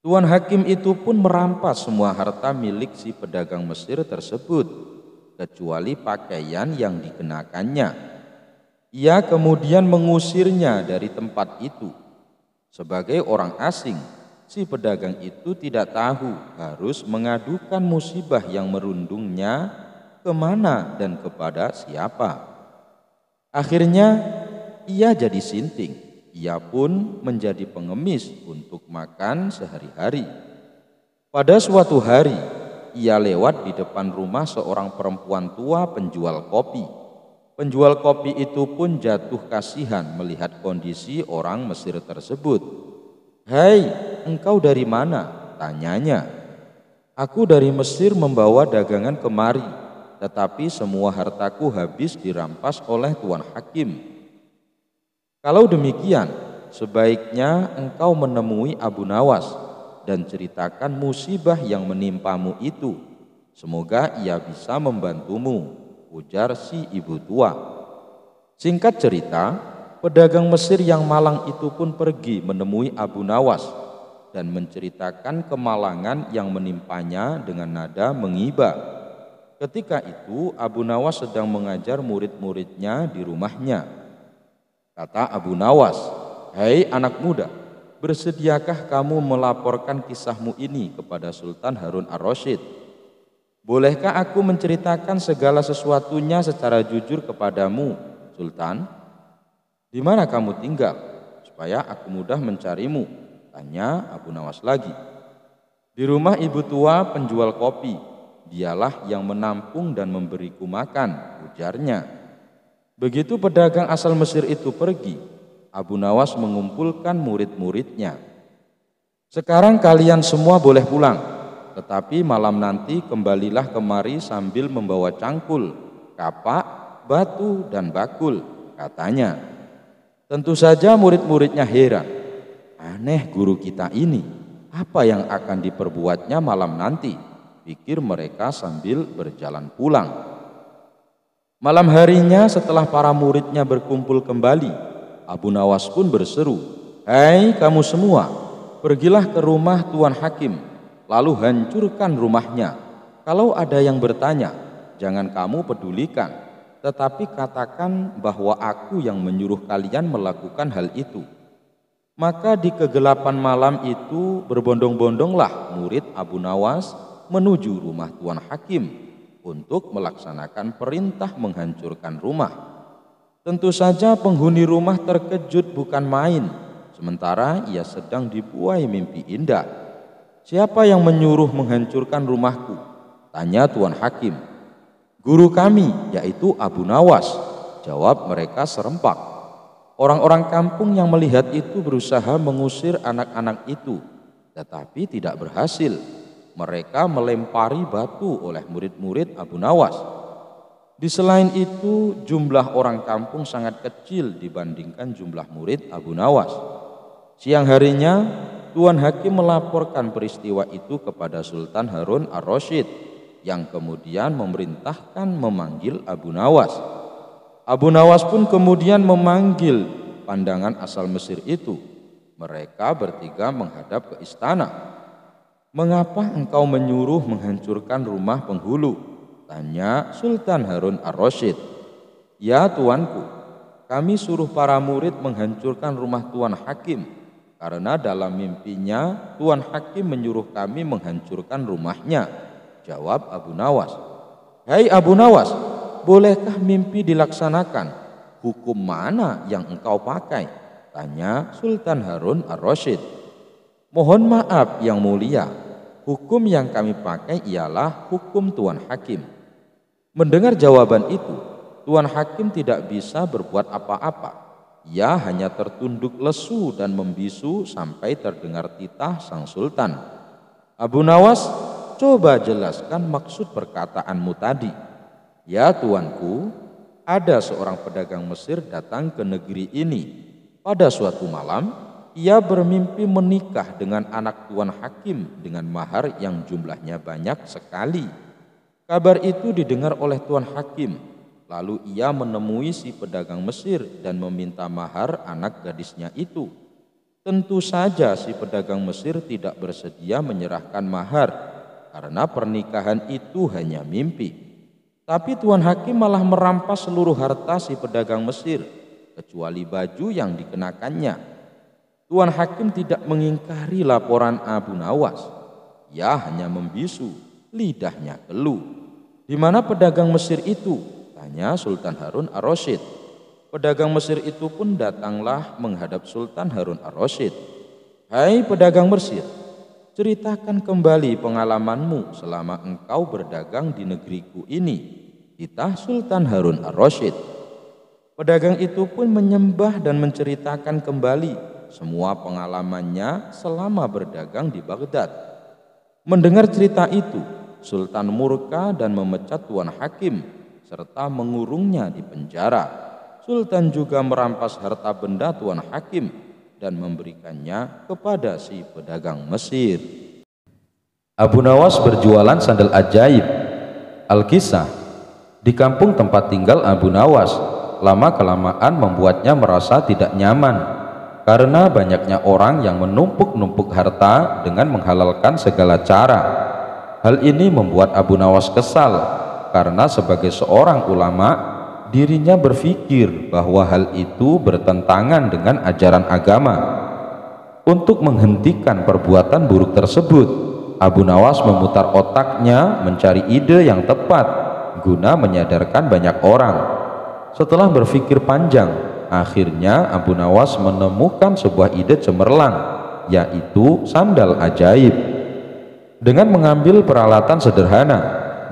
Tuan Hakim itu pun merampas semua harta milik si pedagang Mesir tersebut, kecuali pakaian yang dikenakannya. Ia kemudian mengusirnya dari tempat itu. Sebagai orang asing, si pedagang itu tidak tahu harus mengadukan musibah yang merundungnya kemana dan kepada siapa. Akhirnya ia jadi sinting. Ia pun menjadi pengemis untuk makan sehari-hari. Pada suatu hari, ia lewat di depan rumah seorang perempuan tua penjual kopi. Penjual kopi itu pun jatuh kasihan melihat kondisi orang Mesir tersebut. "Hai, engkau dari mana?" tanyanya. "Aku dari Mesir membawa dagangan kemari, tetapi semua hartaku habis dirampas oleh Tuan Hakim. Kalau demikian, sebaiknya engkau menemui Abu Nawas dan ceritakan musibah yang menimpamu itu. Semoga ia bisa membantumu," ujar si ibu tua. Singkat cerita, pedagang Mesir yang malang itu pun pergi menemui Abu Nawas dan menceritakan kemalangan yang menimpanya dengan nada mengiba. Ketika itu Abu Nawas sedang mengajar murid-muridnya di rumahnya. Kata Abu Nawas, "Hai anak muda, bersediakah kamu melaporkan kisahmu ini kepada Sultan Harun ar-Rasyid? Bolehkah aku menceritakan segala sesuatunya secara jujur kepadamu, Sultan? Di mana kamu tinggal, supaya aku mudah mencarimu?" tanya Abu Nawas lagi. "Di rumah ibu tua penjual kopi, dialah yang menampung dan memberiku makan," ujarnya. Begitu pedagang asal Mesir itu pergi, Abu Nawas mengumpulkan murid-muridnya. "Sekarang kalian semua boleh pulang, tetapi malam nanti kembalilah kemari sambil membawa cangkul, kapak, batu, dan bakul," katanya. Tentu saja murid-muridnya heran. "Aneh guru kita ini, apa yang akan diperbuatnya malam nanti?" pikir mereka sambil berjalan pulang. Malam harinya setelah para muridnya berkumpul kembali, Abu Nawas pun berseru, "Hai kamu semua, pergilah ke rumah Tuan Hakim, lalu hancurkan rumahnya. Kalau ada yang bertanya, jangan kamu pedulikan, tetapi katakan bahwa aku yang menyuruh kalian melakukan hal itu." Maka di kegelapan malam itu berbondong-bondonglah murid Abu Nawas menuju rumah Tuan Hakim untuk melaksanakan perintah menghancurkan rumah. Tentu saja penghuni rumah terkejut bukan main, sementara ia sedang dibuai mimpi indah. "Siapa yang menyuruh menghancurkan rumahku?" tanya Tuan Hakim. "Guru kami, yaitu Abu Nawas," jawab mereka serempak. Orang-orang kampung yang melihat itu berusaha mengusir anak-anak itu, tetapi tidak berhasil. Mereka melempari batu oleh murid-murid Abu Nawas. Di selain itu, jumlah orang kampung sangat kecil dibandingkan jumlah murid Abu Nawas. Siang harinya, Tuan Hakim melaporkan peristiwa itu kepada Sultan Harun ar-Rasyid, yang kemudian memerintahkan memanggil Abu Nawas. Abu Nawas pun kemudian memanggil pandangan asal Mesir itu. Mereka bertiga menghadap ke istana. "Mengapa engkau menyuruh menghancurkan rumah penghulu?" tanya Sultan Harun ar-Rasyid. "Ya tuanku, kami suruh para murid menghancurkan rumah Tuan Hakim, karena dalam mimpinya Tuan Hakim menyuruh kami menghancurkan rumahnya," jawab Abu Nawas. "Hai Abu Nawas, bolehkah mimpi dilaksanakan? Hukum mana yang engkau pakai?" tanya Sultan Harun ar-Rasyid. "Mohon maaf yang mulia, hukum yang kami pakai ialah hukum Tuan Hakim." Mendengar jawaban itu, Tuan Hakim tidak bisa berbuat apa-apa. Ia hanya tertunduk lesu dan membisu sampai terdengar titah sang sultan. "Abu Nawas, coba jelaskan maksud perkataanmu tadi." "Ya tuanku, ada seorang pedagang Mesir datang ke negeri ini. Pada suatu malam, ia bermimpi menikah dengan anak Tuan Hakim dengan mahar yang jumlahnya banyak sekali. Kabar itu didengar oleh Tuan Hakim. Lalu ia menemui si pedagang Mesir dan meminta mahar anak gadisnya itu. Tentu saja si pedagang Mesir tidak bersedia menyerahkan mahar, karena pernikahan itu hanya mimpi. Tapi Tuan Hakim malah merampas seluruh harta si pedagang Mesir, kecuali baju yang dikenakannya. Tuan Hakim tidak mengingkari laporan Abu Nawas. Ia hanya membisu, lidahnya keluh. "Di mana pedagang Mesir itu?" tanya Sultan Harun ar-Rasyid. Pedagang Mesir itu pun datanglah menghadap Sultan Harun ar-Rasyid. "Hai pedagang Mesir, ceritakan kembali pengalamanmu selama engkau berdagang di negeriku ini," titah Sultan Harun ar-Rasyid. Pedagang itu pun menyembah dan menceritakan kembali semua pengalamannya selama berdagang di Baghdad. Mendengar cerita itu, Sultan murka dan memecat Tuan Hakim serta mengurungnya di penjara. Sultan juga merampas harta benda Tuan Hakim dan memberikannya kepada si pedagang Mesir. Abu Nawas berjualan sandal ajaib. Al-Kisah. Di kampung tempat tinggal Abu Nawas, lama-kelamaan membuatnya merasa tidak nyaman karena banyaknya orang yang menumpuk-numpuk harta dengan menghalalkan segala cara. Hal ini membuat Abu Nawas kesal karena sebagai seorang ulama, dirinya berpikir bahwa hal itu bertentangan dengan ajaran agama. Untuk menghentikan perbuatan buruk tersebut, Abu Nawas memutar otaknya mencari ide yang tepat guna menyadarkan banyak orang. Setelah berpikir panjang, akhirnya Abu Nawas menemukan sebuah ide cemerlang, yaitu sandal ajaib. Dengan mengambil peralatan sederhana,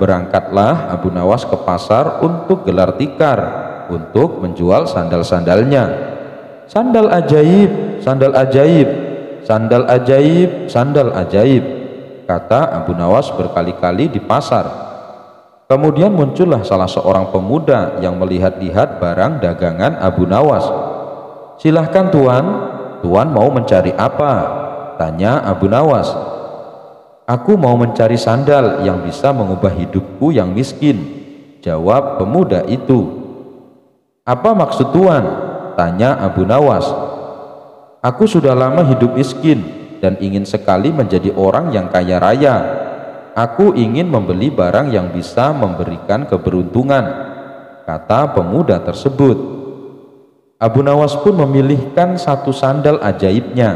berangkatlah Abu Nawas ke pasar untuk gelar tikar untuk menjual sandal-sandalnya. "Sandal ajaib, sandal ajaib, sandal ajaib, sandal ajaib," kata Abu Nawas berkali-kali di pasar. Kemudian muncullah salah seorang pemuda yang melihat-lihat barang dagangan Abu Nawas. "Silahkan tuan, tuan mau mencari apa?" tanya Abu Nawas. "Aku mau mencari sandal yang bisa mengubah hidupku yang miskin," jawab pemuda itu. "Apa maksud tuan?" tanya Abu Nawas. "Aku sudah lama hidup miskin dan ingin sekali menjadi orang yang kaya raya. Aku ingin membeli barang yang bisa memberikan keberuntungan," kata pemuda tersebut. Abu Nawas pun memilihkan satu sandal ajaibnya.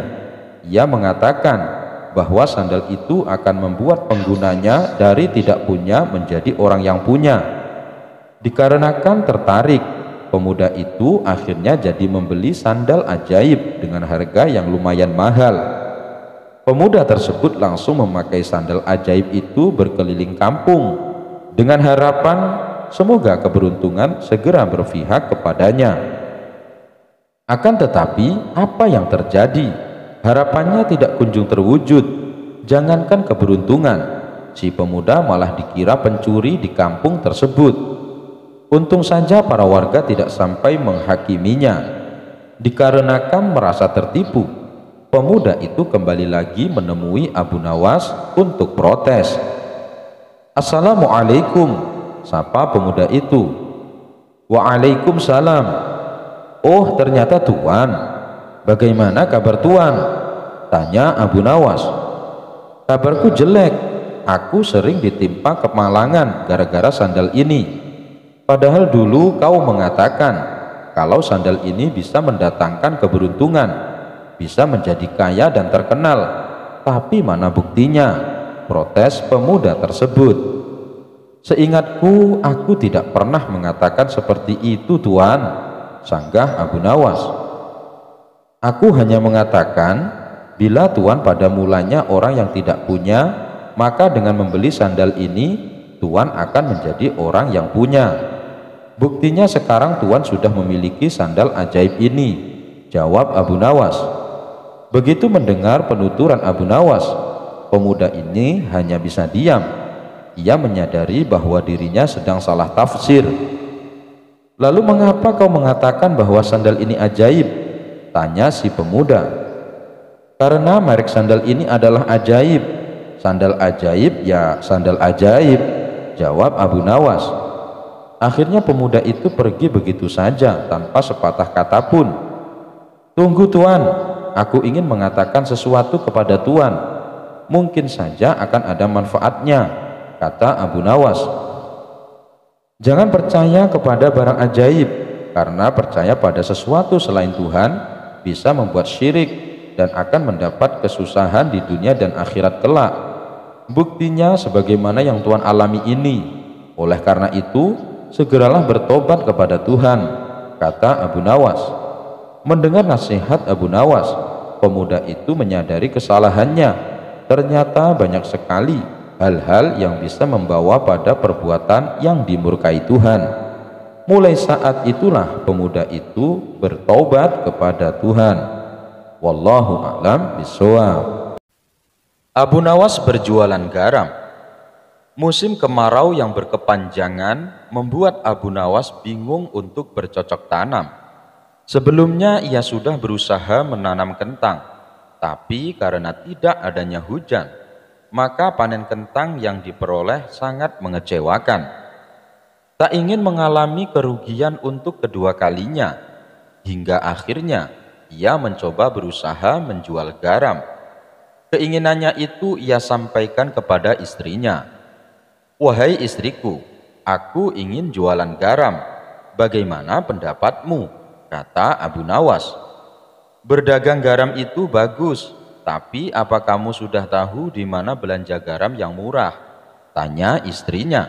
Ia mengatakan, bahwa sandal itu akan membuat penggunanya dari tidak punya menjadi orang yang punya. Dikarenakan tertarik, pemuda itu akhirnya jadi membeli sandal ajaib dengan harga yang lumayan mahal. Pemuda tersebut langsung memakai sandal ajaib itu berkeliling kampung dengan harapan semoga keberuntungan segera berpihak kepadanya. Akan tetapi apa yang terjadi? Harapannya tidak kunjung terwujud. Jangankan keberuntungan, si pemuda malah dikira pencuri di kampung tersebut. Untung saja para warga tidak sampai menghakiminya. Dikarenakan merasa tertipu, pemuda itu kembali lagi menemui Abu Nawas untuk protes. "Assalamualaikum," sapa pemuda itu. "Waalaikumsalam." "Oh, ternyata Tuan. Bagaimana kabar Tuan?" tanya Abu Nawas. "Kabarku jelek. Aku sering ditimpa kemalangan gara-gara sandal ini. Padahal dulu kau mengatakan kalau sandal ini bisa mendatangkan keberuntungan, bisa menjadi kaya dan terkenal. Tapi mana buktinya?" protes pemuda tersebut. "Seingatku, aku tidak pernah mengatakan seperti itu Tuan," sanggah Abu Nawas. "Aku hanya mengatakan bila Tuan pada mulanya orang yang tidak punya, maka dengan membeli sandal ini Tuan akan menjadi orang yang punya. Buktinya sekarang Tuan sudah memiliki sandal ajaib ini," jawab Abu Nawas. Begitu mendengar penuturan Abu Nawas, pemuda ini hanya bisa diam. Ia menyadari bahwa dirinya sedang salah tafsir. "Lalu mengapa kau mengatakan bahwa sandal ini ajaib?" tanya si pemuda. "Karena merek sandal ini adalah ajaib. Sandal ajaib ya sandal ajaib," jawab Abu Nawas. Akhirnya pemuda itu pergi begitu saja tanpa sepatah kata pun. "Tunggu Tuan, aku ingin mengatakan sesuatu kepada Tuan. Mungkin saja akan ada manfaatnya," kata Abu Nawas. "Jangan percaya kepada barang ajaib, karena percaya pada sesuatu selain Tuhan bisa membuat syirik dan akan mendapat kesusahan di dunia dan akhirat kelak. Buktinya sebagaimana yang Tuan alami ini. Oleh karena itu, segeralah bertobat kepada Tuhan," kata Abu Nawas. Mendengar nasihat Abu Nawas, pemuda itu menyadari kesalahannya. Ternyata banyak sekali hal-hal yang bisa membawa pada perbuatan yang dimurkai Tuhan. Mulai saat itulah pemuda itu bertobat kepada Tuhan. Wallahu a'lam bishawab. Abu Nawas berjualan garam. Musim kemarau yang berkepanjangan membuat Abu Nawas bingung untuk bercocok tanam. Sebelumnya ia sudah berusaha menanam kentang, tapi karena tidak adanya hujan, maka panen kentang yang diperoleh sangat mengecewakan. Tak ingin mengalami kerugian untuk kedua kalinya, hingga akhirnya ia mencoba berusaha menjual garam. Keinginannya itu ia sampaikan kepada istrinya. "Wahai istriku, aku ingin jualan garam. Bagaimana pendapatmu?" kata Abu Nawas. "Berdagang garam itu bagus, tapi apa kamu sudah tahu di mana belanja garam yang murah?" tanya istrinya.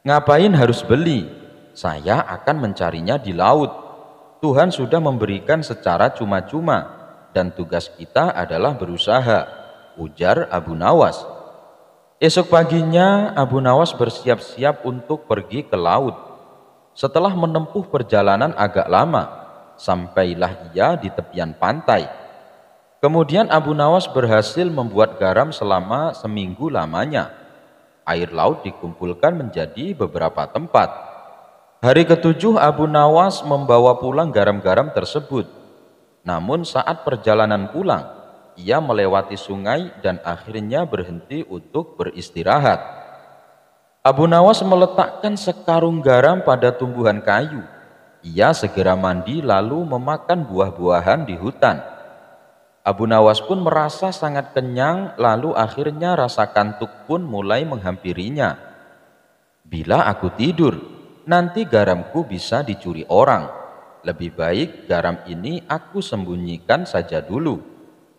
"Ngapain harus beli? Saya akan mencarinya di laut. Tuhan sudah memberikan secara cuma-cuma dan tugas kita adalah berusaha," ujar Abu Nawas. Esok paginya Abu Nawas bersiap-siap untuk pergi ke laut. Setelah menempuh perjalanan agak lama, sampailah ia di tepian pantai. Kemudian Abu Nawas berhasil membuat garam selama seminggu lamanya. Air laut dikumpulkan menjadi beberapa tempat. Hari ketujuh Abu Nawas membawa pulang garam-garam tersebut. Namun saat perjalanan pulang, ia melewati sungai dan akhirnya berhenti untuk beristirahat. Abu Nawas meletakkan sekarung garam pada tumbuhan kayu. Ia segera mandi lalu memakan buah-buahan di hutan. Abu Nawas pun merasa sangat kenyang, lalu akhirnya rasa kantuk pun mulai menghampirinya. "Bila aku tidur, nanti garamku bisa dicuri orang. Lebih baik garam ini aku sembunyikan saja dulu,"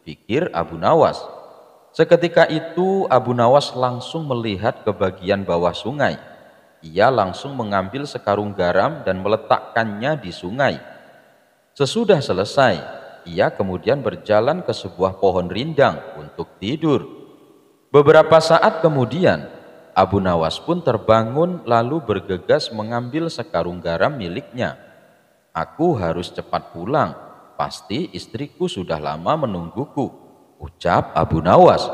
pikir Abu Nawas. Seketika itu Abu Nawas langsung melihat ke bagian bawah sungai. Ia langsung mengambil sekarung garam dan meletakkannya di sungai. Sesudah selesai, ia kemudian berjalan ke sebuah pohon rindang untuk tidur. Beberapa saat kemudian, Abu Nawas pun terbangun lalu bergegas mengambil sekarung garam miliknya. "Aku harus cepat pulang, pasti istriku sudah lama menungguku," ucap Abu Nawas.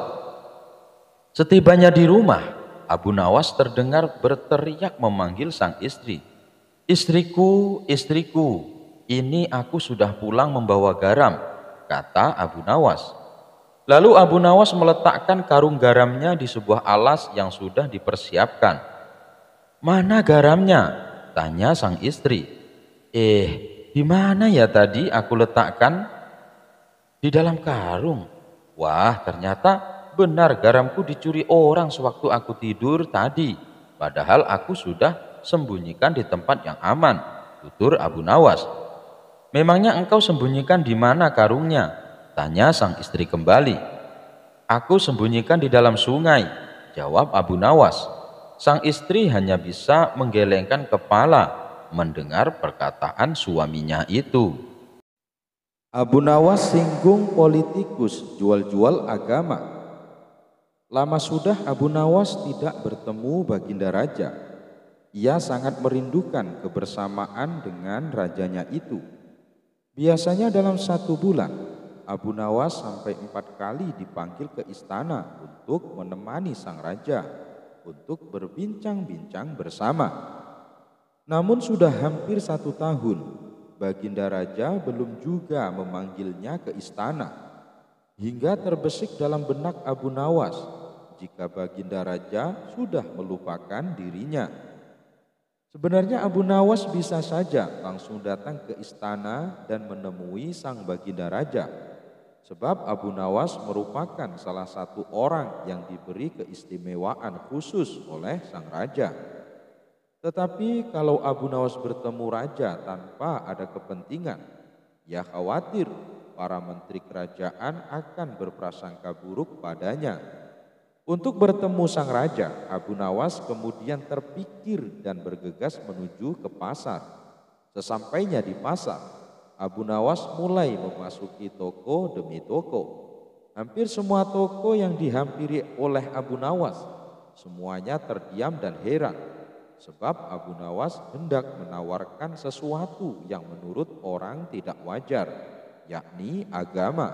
Setibanya di rumah, Abu Nawas terdengar berteriak memanggil sang istri. "Istriku, istriku, ini aku sudah pulang membawa garam," kata Abu Nawas. Lalu Abu Nawas meletakkan karung garamnya di sebuah alas yang sudah dipersiapkan. "Mana garamnya?" tanya sang istri. Di mana ya tadi aku letakkan?" "Di dalam karung." "Wah, ternyata benar garamku dicuri orang sewaktu aku tidur tadi. Padahal aku sudah sembunyikan di tempat yang aman," tutur Abu Nawas. "Memangnya engkau sembunyikan di mana karungnya?" tanya sang istri kembali. "Aku sembunyikan di dalam sungai," jawab Abu Nawas. Sang istri hanya bisa menggelengkan kepala mendengar perkataan suaminya itu. Abu Nawas singgung politikus jual-jual agama. Lama sudah Abu Nawas tidak bertemu Baginda Raja. Ia sangat merindukan kebersamaan dengan rajanya itu. Biasanya dalam 1 bulan, Abu Nawas sampai 4 kali dipanggil ke istana untuk menemani sang raja, untuk berbincang-bincang bersama. Namun sudah hampir 1 tahun, Baginda Raja belum juga memanggilnya ke istana. Hingga terbesik dalam benak Abu Nawas jika Baginda Raja sudah melupakan dirinya. Sebenarnya Abu Nawas bisa saja langsung datang ke istana dan menemui sang Baginda Raja. Sebab Abu Nawas merupakan salah satu orang yang diberi keistimewaan khusus oleh sang raja. Tetapi kalau Abu Nawas bertemu raja tanpa ada kepentingan, ia khawatir para menteri kerajaan akan berprasangka buruk padanya. Untuk bertemu sang raja, Abu Nawas kemudian terpikir dan bergegas menuju ke pasar. Sesampainya di pasar, Abu Nawas mulai memasuki toko demi toko. Hampir semua toko yang dihampiri oleh Abu Nawas, semuanya terdiam dan heran. Sebab Abu Nawas hendak menawarkan sesuatu yang menurut orang tidak wajar, yakni agama.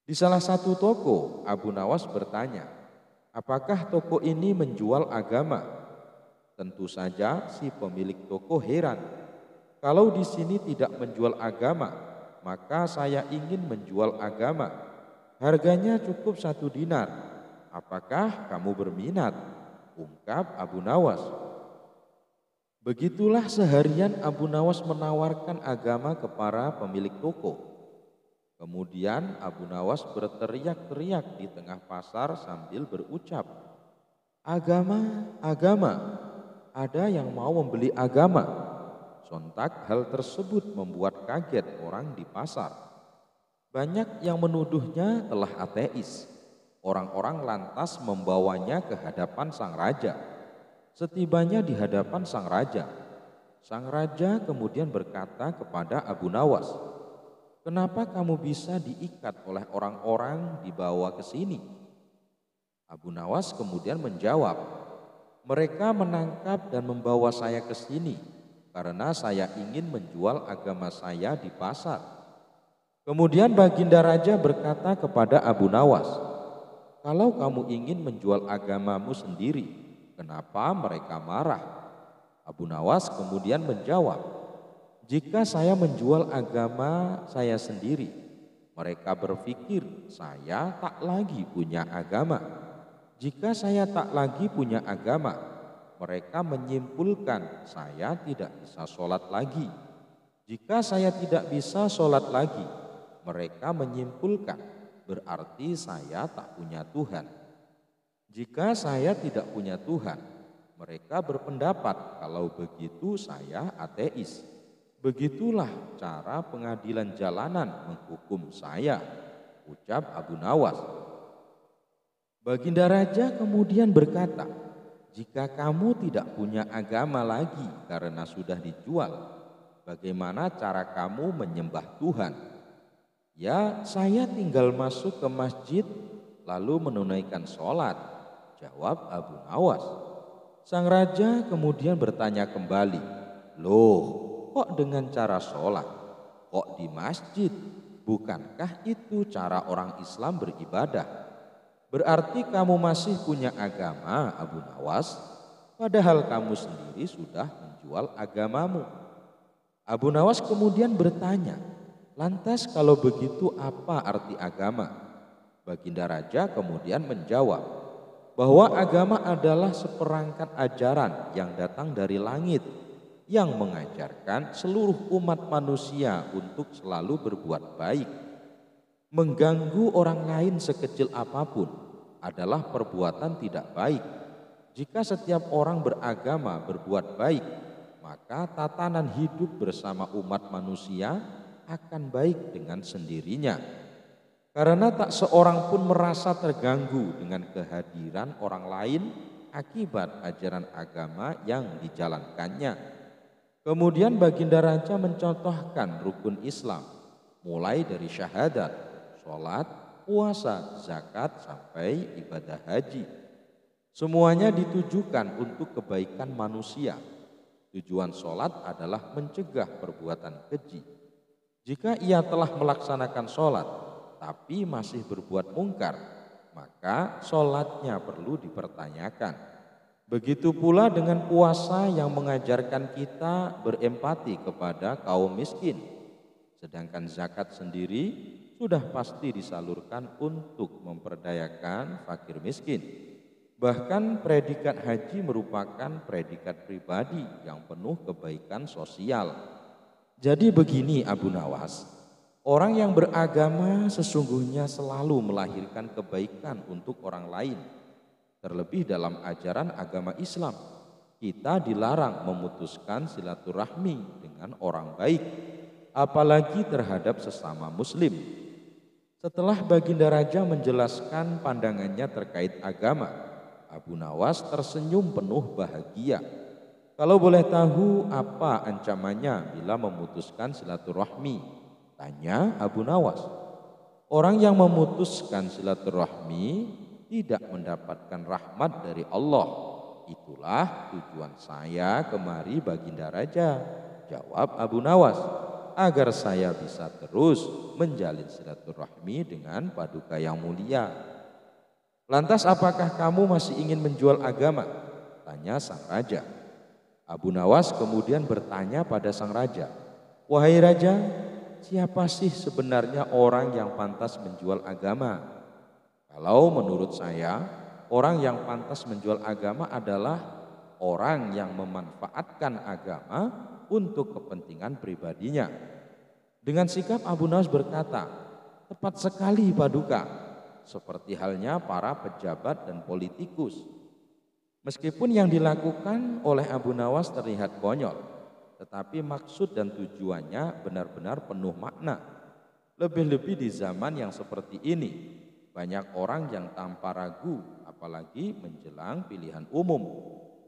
Di salah satu toko, Abu Nawas bertanya, "Apakah toko ini menjual agama?" Tentu saja si pemilik toko heran. "Kalau di sini tidak menjual agama, maka saya ingin menjual agama. Harganya cukup 1 dinar. Apakah kamu berminat?" ungkap Abu Nawas. Begitulah seharian Abu Nawas menawarkan agama ke para pemilik toko. Kemudian Abu Nawas berteriak-teriak di tengah pasar sambil berucap, "Agama, agama, ada yang mau membeli agama." Sontak hal tersebut membuat kaget orang di pasar. Banyak yang menuduhnya telah ateis. Orang-orang lantas membawanya ke hadapan sang raja. Setibanya di hadapan sang raja kemudian berkata kepada Abu Nawas, "Kenapa kamu bisa diikat oleh orang-orang dibawa ke sini?" Abu Nawas kemudian menjawab, "Mereka menangkap dan membawa saya ke sini karena saya ingin menjual agama saya di pasar." Kemudian Baginda Raja berkata kepada Abu Nawas, "Kalau kamu ingin menjual agamamu sendiri, kenapa mereka marah?" Abu Nawas kemudian menjawab, "Jika saya menjual agama saya sendiri, mereka berpikir saya tak lagi punya agama. Jika saya tak lagi punya agama, mereka menyimpulkan saya tidak bisa sholat lagi. Jika saya tidak bisa sholat lagi, mereka menyimpulkan berarti saya tak punya Tuhan. Jika saya tidak punya Tuhan, mereka berpendapat kalau begitu saya ateis. Begitulah cara pengadilan jalanan menghukum saya." ucap Abu Nawas. Baginda Raja kemudian berkata, jika kamu tidak punya agama lagi karena sudah dijual, bagaimana cara kamu menyembah Tuhan? Ya, saya tinggal masuk ke masjid lalu menunaikan sholat, jawab Abu Nawas. Sang raja kemudian bertanya kembali, loh, kok dengan cara sholat? Kok di masjid? Bukankah itu cara orang Islam beribadah? Berarti kamu masih punya agama, Abu Nawas, padahal kamu sendiri sudah menjual agamamu. Abu Nawas kemudian bertanya, lantas kalau begitu apa arti agama? Baginda Raja kemudian menjawab bahwa agama adalah seperangkat ajaran yang datang dari langit yang mengajarkan seluruh umat manusia untuk selalu berbuat baik. Mengganggu orang lain sekecil apapun adalah perbuatan tidak baik. Jika setiap orang beragama berbuat baik, maka tatanan hidup bersama umat manusia akan baik dengan sendirinya. Karena tak seorang pun merasa terganggu dengan kehadiran orang lain akibat ajaran agama yang dijalankannya. Kemudian Baginda Raja mencontohkan rukun Islam, mulai dari syahadat, sholat, puasa, zakat, sampai ibadah haji. Semuanya ditujukan untuk kebaikan manusia. Tujuan sholat adalah mencegah perbuatan keji. Jika ia telah melaksanakan sholat, tapi masih berbuat mungkar, maka sholatnya perlu dipertanyakan. Begitu pula dengan puasa yang mengajarkan kita berempati kepada kaum miskin. Sedangkan zakat sendiri sudah pasti disalurkan untuk memperdayakan fakir miskin. Bahkan predikat haji merupakan predikat pribadi yang penuh kebaikan sosial. Jadi begini Abu Nawas, orang yang beragama sesungguhnya selalu melahirkan kebaikan untuk orang lain. Terlebih dalam ajaran agama Islam, kita dilarang memutuskan silaturahmi dengan orang baik, apalagi terhadap sesama muslim. Setelah Baginda Raja menjelaskan pandangannya terkait agama, Abu Nawas tersenyum penuh bahagia. Kalau boleh tahu apa ancamannya bila memutuskan silaturahmi? Tanya Abu Nawas. Orang yang memutuskan silaturahmi tidak mendapatkan rahmat dari Allah. Itulah tujuan saya kemari Baginda Raja, jawab Abu Nawas, agar saya bisa terus menjalin silaturahmi dengan paduka yang mulia. Lantas apakah kamu masih ingin menjual agama? Tanya sang raja. Abu Nawas kemudian bertanya pada sang raja, wahai raja, siapa sih sebenarnya orang yang pantas menjual agama? Kalau menurut saya, orang yang pantas menjual agama adalah orang yang memanfaatkan agama untuk kepentingan pribadinya. Dengan sikap Abu Nawas berkata, tepat sekali paduka, seperti halnya para pejabat dan politikus. Meskipun yang dilakukan oleh Abu Nawas terlihat konyol, tetapi maksud dan tujuannya benar-benar penuh makna. Lebih-lebih di zaman yang seperti ini, banyak orang yang tanpa ragu, apalagi menjelang pilihan umum.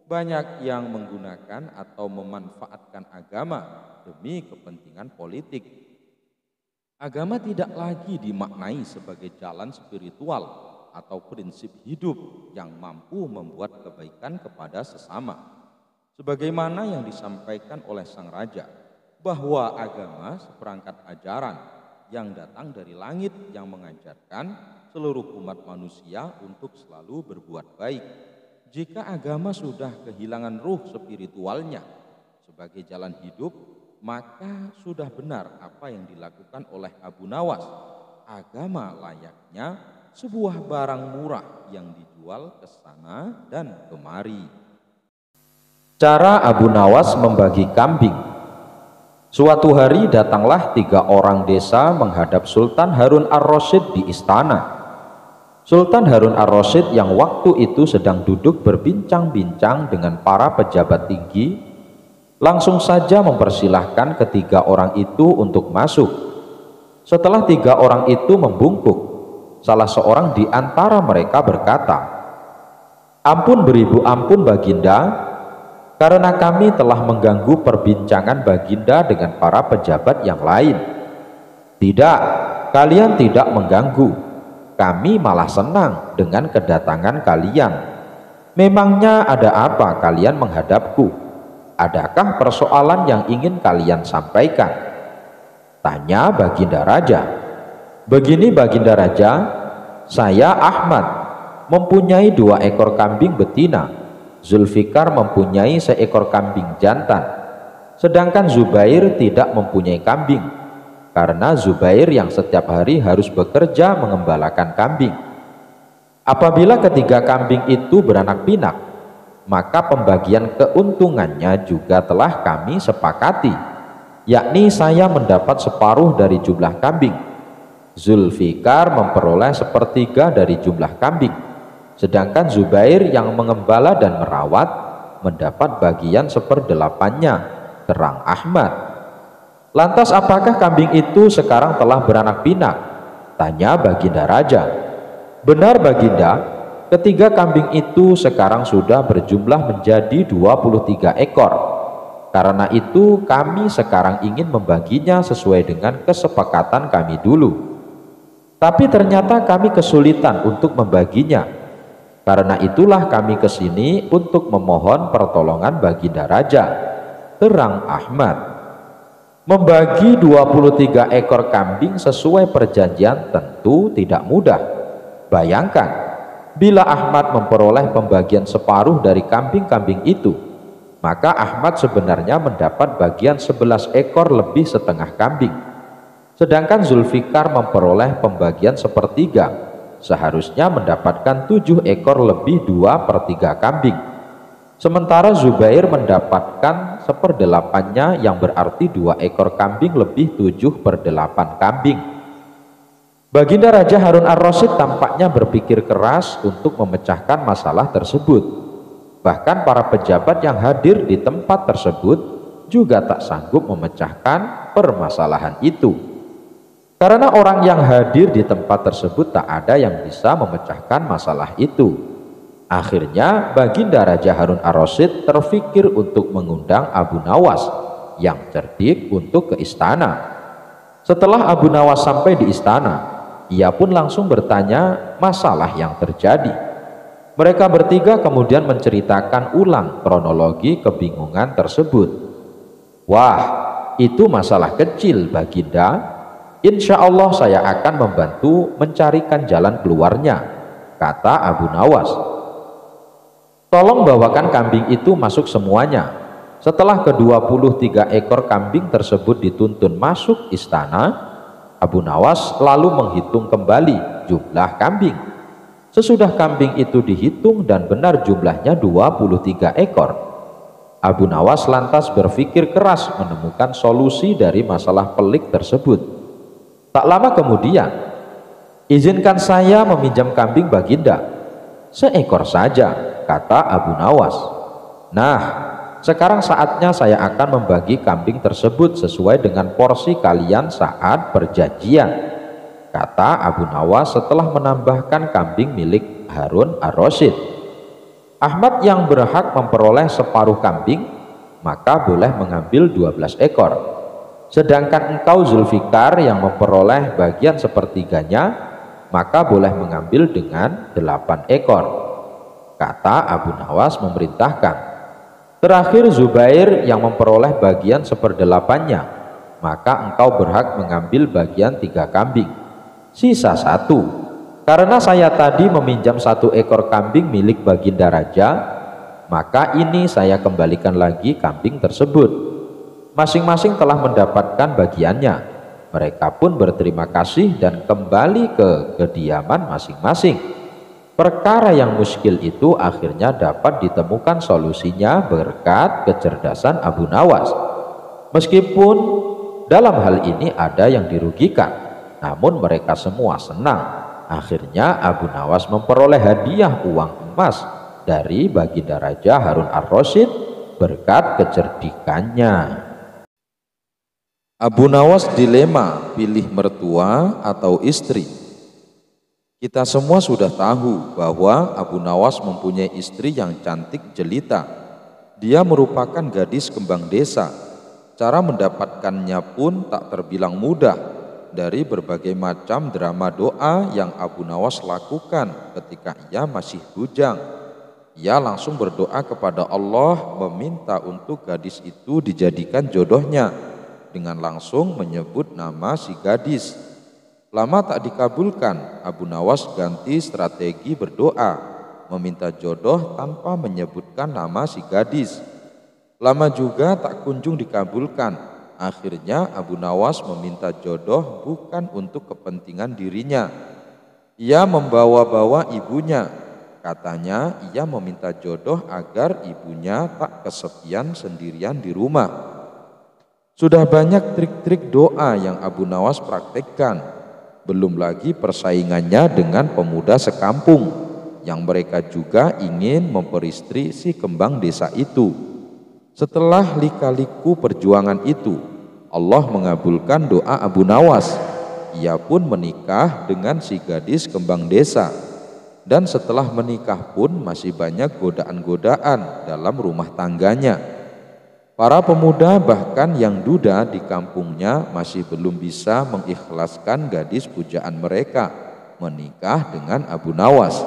Banyak yang menggunakan atau memanfaatkan agama demi kepentingan politik. Agama tidak lagi dimaknai sebagai jalan spiritual atau prinsip hidup yang mampu membuat kebaikan kepada sesama. Sebagaimana yang disampaikan oleh sang raja, bahwa agama seperangkat ajaran yang datang dari langit yang mengajarkan seluruh umat manusia untuk selalu berbuat baik. Jika agama sudah kehilangan ruh spiritualnya sebagai jalan hidup, maka sudah benar apa yang dilakukan oleh Abu Nawas. Agama layaknya sebuah barang murah yang dijual ke sana dan kemari. Cara Abu Nawas membagi kambing. Suatu hari datanglah 3 orang desa menghadap Sultan Harun ar-Rasyid di istana. Sultan Harun ar-Rasyid yang waktu itu sedang duduk berbincang-bincang dengan para pejabat tinggi, langsung saja mempersilahkan ketiga orang itu untuk masuk. Setelah 3 orang itu membungkuk, salah seorang di antara mereka berkata, "Ampun beribu ampun Baginda, karena kami telah mengganggu perbincangan Baginda dengan para pejabat yang lain." "Tidak, kalian tidak mengganggu. Kami malah senang dengan kedatangan kalian. Memangnya ada apa kalian menghadapku? Adakah persoalan yang ingin kalian sampaikan?" tanya Baginda Raja. "Begini Baginda Raja, saya Ahmad mempunyai 2 ekor kambing betina, Zulfikar mempunyai seekor kambing jantan, sedangkan Zubair tidak mempunyai kambing, karena Zubair yang setiap hari harus bekerja mengembalakan kambing. Apabila ketiga kambing itu beranak pinak, maka pembagian keuntungannya juga telah kami sepakati, yakni saya mendapat separuh dari jumlah kambing, Zulfikar memperoleh 1/3 dari jumlah kambing, sedangkan Zubair yang mengembala dan merawat mendapat bagian 1/8-nya, terang Ahmad. "Lantas apakah kambing itu sekarang telah beranak pinak?" tanya Baginda Raja. "Benar Baginda, ketiga kambing itu sekarang sudah berjumlah menjadi 23 ekor. Karena itu kami sekarang ingin membaginya sesuai dengan kesepakatan kami dulu. Tapi ternyata kami kesulitan untuk membaginya. Karena itulah kami ke sini untuk memohon pertolongan Baginda Raja," terang Ahmad. Membagi 23 ekor kambing sesuai perjanjian tentu tidak mudah. Bayangkan, bila Ahmad memperoleh pembagian separuh dari kambing-kambing itu, maka Ahmad sebenarnya mendapat bagian 11 ekor lebih setengah kambing. Sedangkan Zulfikar memperoleh pembagian 1/3, seharusnya mendapatkan 7 ekor lebih 2/3 kambing. Sementara Zubair mendapatkan 1/8-nya, yang berarti 2 ekor kambing lebih 7/8 kambing. Baginda Raja Harun ar-Rasyid tampaknya berpikir keras untuk memecahkan masalah tersebut. Bahkan para pejabat yang hadir di tempat tersebut juga tak sanggup memecahkan permasalahan itu. Karena orang yang hadir di tempat tersebut tak ada yang bisa memecahkan masalah itu. Akhirnya Baginda Raja Harun ar-Rasyid terfikir untuk mengundang Abu Nawas yang cerdik untuk ke istana. Setelah Abu Nawas sampai di istana, ia pun langsung bertanya masalah yang terjadi. Mereka bertiga kemudian menceritakan ulang kronologi kebingungan tersebut. "Wah, itu masalah kecil Baginda. Insya Allah saya akan membantu mencarikan jalan keluarnya," kata Abu Nawas. "Tolong bawakan kambing itu masuk semuanya." Setelah ke-23 ekor kambing tersebut dituntun masuk istana, Abu Nawas lalu menghitung kembali jumlah kambing. Sesudah kambing itu dihitung dan benar jumlahnya 23 ekor, Abu Nawas lantas berpikir keras menemukan solusi dari masalah pelik tersebut. Tak lama kemudian, "Izinkan saya meminjam kambing Baginda." "Seekor saja," kata Abu Nawas. "Nah, sekarang saatnya saya akan membagi kambing tersebut sesuai dengan porsi kalian saat perjanjian," kata Abu Nawas setelah menambahkan kambing milik Harun ar-Rasyid. "Ahmad yang berhak memperoleh separuh kambing, maka boleh mengambil 12 ekor. Sedangkan engkau Zulfikar yang memperoleh bagian 1/3-nya, maka boleh mengambil dengan 8 ekor, kata Abu Nawas memerintahkan. "Terakhir Zubair yang memperoleh bagian 1/8-nya, maka engkau berhak mengambil bagian 3 kambing, sisa 1. Karena saya tadi meminjam 1 ekor kambing milik Baginda Raja, maka ini saya kembalikan lagi kambing tersebut." Masing-masing telah mendapatkan bagiannya. Mereka pun berterima kasih dan kembali ke kediaman masing-masing. Perkara yang muskil itu akhirnya dapat ditemukan solusinya berkat kecerdasan Abu Nawas. Meskipun dalam hal ini ada yang dirugikan, namun mereka semua senang. Akhirnya Abu Nawas memperoleh hadiah uang emas dari Baginda Raja Harun ar-Rasyid berkat kecerdikannya. Abu Nawas dilema pilih mertua atau istri. Kita semua sudah tahu bahwa Abu Nawas mempunyai istri yang cantik jelita. Dia merupakan gadis kembang desa. Cara mendapatkannya pun tak terbilang mudah dari berbagai macam drama doa yang Abu Nawas lakukan ketika ia masih bujang. Ia langsung berdoa kepada Allah meminta untuk gadis itu dijadikan jodohnya dengan langsung menyebut nama si gadis. Lama tak dikabulkan, Abu Nawas ganti strategi berdoa, meminta jodoh tanpa menyebutkan nama si gadis. Lama juga tak kunjung dikabulkan. Akhirnya Abu Nawas meminta jodoh bukan untuk kepentingan dirinya. Ia membawa-bawa ibunya. Katanya ia meminta jodoh agar ibunya tak kesepian sendirian di rumah. Sudah banyak trik-trik doa yang Abu Nawas praktekkan. Belum lagi persaingannya dengan pemuda sekampung yang mereka juga ingin memperistri si kembang desa itu. Setelah lika-liku perjuangan itu, Allah mengabulkan doa Abu Nawas. Ia pun menikah dengan si gadis kembang desa. Dan setelah menikah pun masih banyak godaan-godaan dalam rumah tangganya. Para pemuda bahkan yang duda di kampungnya masih belum bisa mengikhlaskan gadis pujaan mereka menikah dengan Abu Nawas.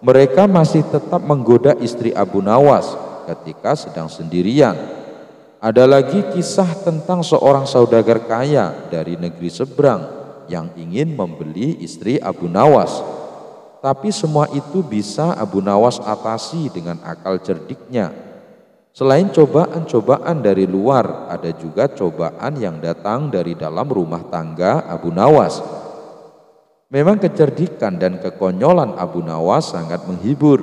Mereka masih tetap menggoda istri Abu Nawas ketika sedang sendirian. Ada lagi kisah tentang seorang saudagar kaya dari negeri seberang yang ingin membeli istri Abu Nawas. Tapi semua itu bisa Abu Nawas atasi dengan akal cerdiknya. Selain cobaan-cobaan dari luar, ada juga cobaan yang datang dari dalam rumah tangga Abu Nawas. Memang kecerdikan dan kekonyolan Abu Nawas sangat menghibur.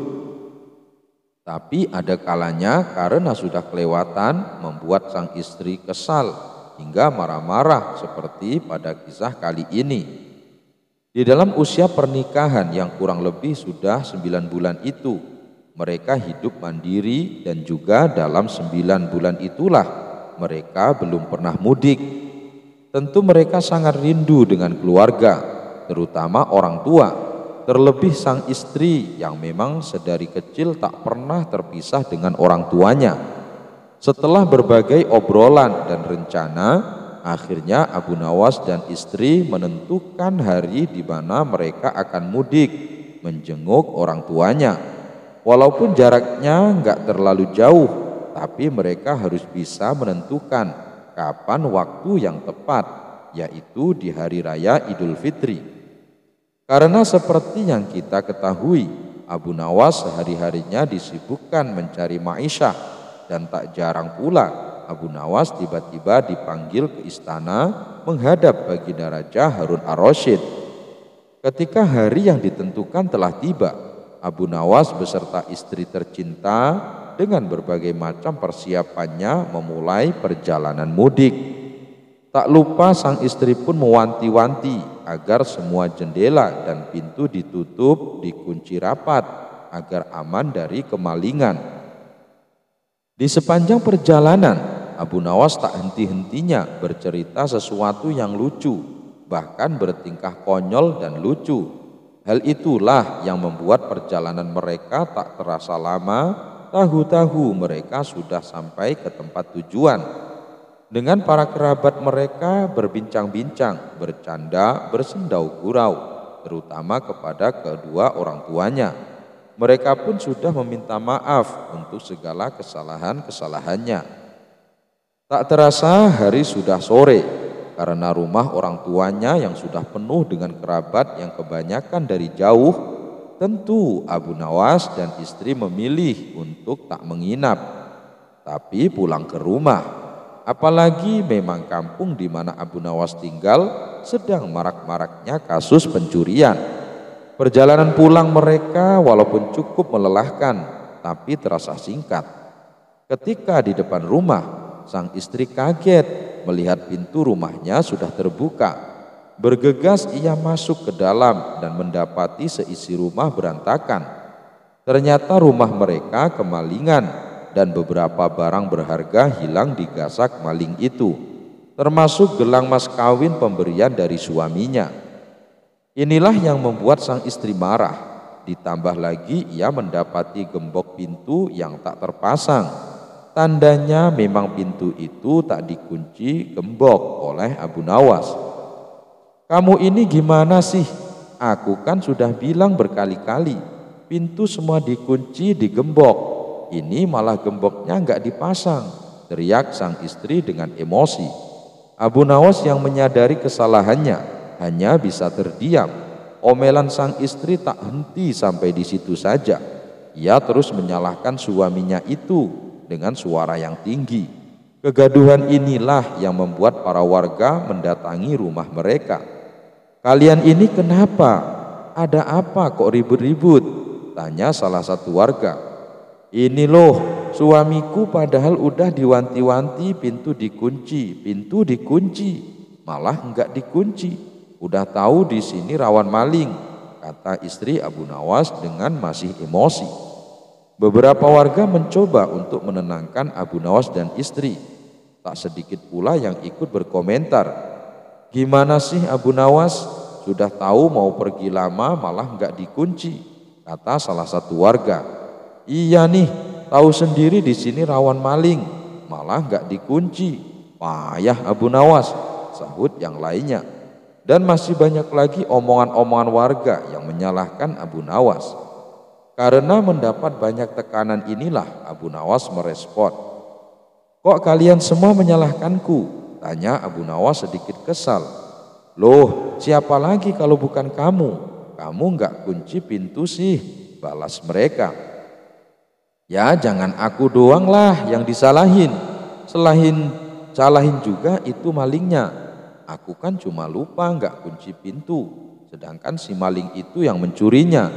Tapi ada kalanya karena sudah kelewatan membuat sang istri kesal hingga marah-marah seperti pada kisah kali ini. Di dalam usia pernikahan yang kurang lebih sudah 9 bulan itu, mereka hidup mandiri dan juga dalam 9 bulan itulah mereka belum pernah mudik. Tentu mereka sangat rindu dengan keluarga, terutama orang tua, terlebih sang istri yang memang sedari kecil tak pernah terpisah dengan orang tuanya. Setelah berbagai obrolan dan rencana, akhirnya Abu Nawas dan istri menentukan hari di mana mereka akan mudik menjenguk orang tuanya. Walaupun jaraknya nggak terlalu jauh, tapi mereka harus bisa menentukan kapan waktu yang tepat, yaitu di hari raya Idul Fitri. Karena seperti yang kita ketahui, Abu Nawas sehari-harinya disibukkan mencari ma'isyah, dan tak jarang pula Abu Nawas tiba-tiba dipanggil ke istana menghadap Baginda Raja Harun ar-Rasyid. Ketika hari yang ditentukan telah tiba, Abu Nawas beserta istri tercinta dengan berbagai macam persiapannya memulai perjalanan mudik. Tak lupa sang istri pun mewanti-wanti agar semua jendela dan pintu ditutup, dikunci rapat agar aman dari kemalingan. Di sepanjang perjalanan, Abu Nawas tak henti-hentinya bercerita sesuatu yang lucu, bahkan bertingkah konyol dan lucu. Hal itulah yang membuat perjalanan mereka tak terasa lama. Tahu-tahu mereka sudah sampai ke tempat tujuan. Dengan para kerabat mereka berbincang-bincang, bercanda, bersendau gurau, terutama kepada kedua orang tuanya. Mereka pun sudah meminta maaf untuk segala kesalahan-kesalahannya. Tak terasa hari sudah sore. Karena rumah orang tuanya yang sudah penuh dengan kerabat yang kebanyakan dari jauh, tentu Abu Nawas dan istri memilih untuk tak menginap, tapi pulang ke rumah. Apalagi memang kampung di mana Abu Nawas tinggal sedang marak-maraknya kasus pencurian. Perjalanan pulang mereka walaupun cukup melelahkan, tapi terasa singkat. Ketika di depan rumah, sang istri kaget melihat pintu rumahnya sudah terbuka. Bergegas ia masuk ke dalam dan mendapati seisi rumah berantakan. Ternyata rumah mereka kemalingan dan beberapa barang berharga hilang digasak maling itu, termasuk gelang mas kawin pemberian dari suaminya. Inilah yang membuat sang istri marah. Ditambah lagi ia mendapati gembok pintu yang tak terpasang. Tandanya memang pintu itu tak dikunci gembok oleh Abu Nawas. "Kamu ini gimana sih? Aku kan sudah bilang berkali-kali, pintu semua dikunci, digembok. Ini malah gemboknya nggak dipasang," teriak sang istri dengan emosi. Abu Nawas yang menyadari kesalahannya hanya bisa terdiam. Omelan sang istri tak henti sampai di situ saja. Ia terus menyalahkan suaminya itu dengan suara yang tinggi. Kegaduhan inilah yang membuat para warga mendatangi rumah mereka. "Kalian ini kenapa? Ada apa kok ribut-ribut?" tanya salah satu warga. "Ini loh, suamiku padahal udah diwanti-wanti pintu dikunci, malah enggak dikunci. Udah tahu di sini rawan maling," kata istri Abu Nawas dengan masih emosi. Beberapa warga mencoba untuk menenangkan Abu Nawas dan istri. Tak sedikit pula yang ikut berkomentar, "Gimana sih Abu Nawas? Sudah tahu mau pergi lama malah enggak dikunci," kata salah satu warga. "Iya nih, tahu sendiri di sini rawan maling, malah enggak dikunci. Payah Abu Nawas," sahut yang lainnya. Dan masih banyak lagi omongan-omongan warga yang menyalahkan Abu Nawas. Karena mendapat banyak tekanan inilah Abu Nawas merespon. "Kok kalian semua menyalahkanku?" tanya Abu Nawas sedikit kesal. "Loh, siapa lagi kalau bukan kamu? Kamu enggak kunci pintu sih," balas mereka. "Ya jangan aku doang lah yang disalahin. Salahin juga itu malingnya. Aku kan cuma lupa enggak kunci pintu, sedangkan si maling itu yang mencurinya.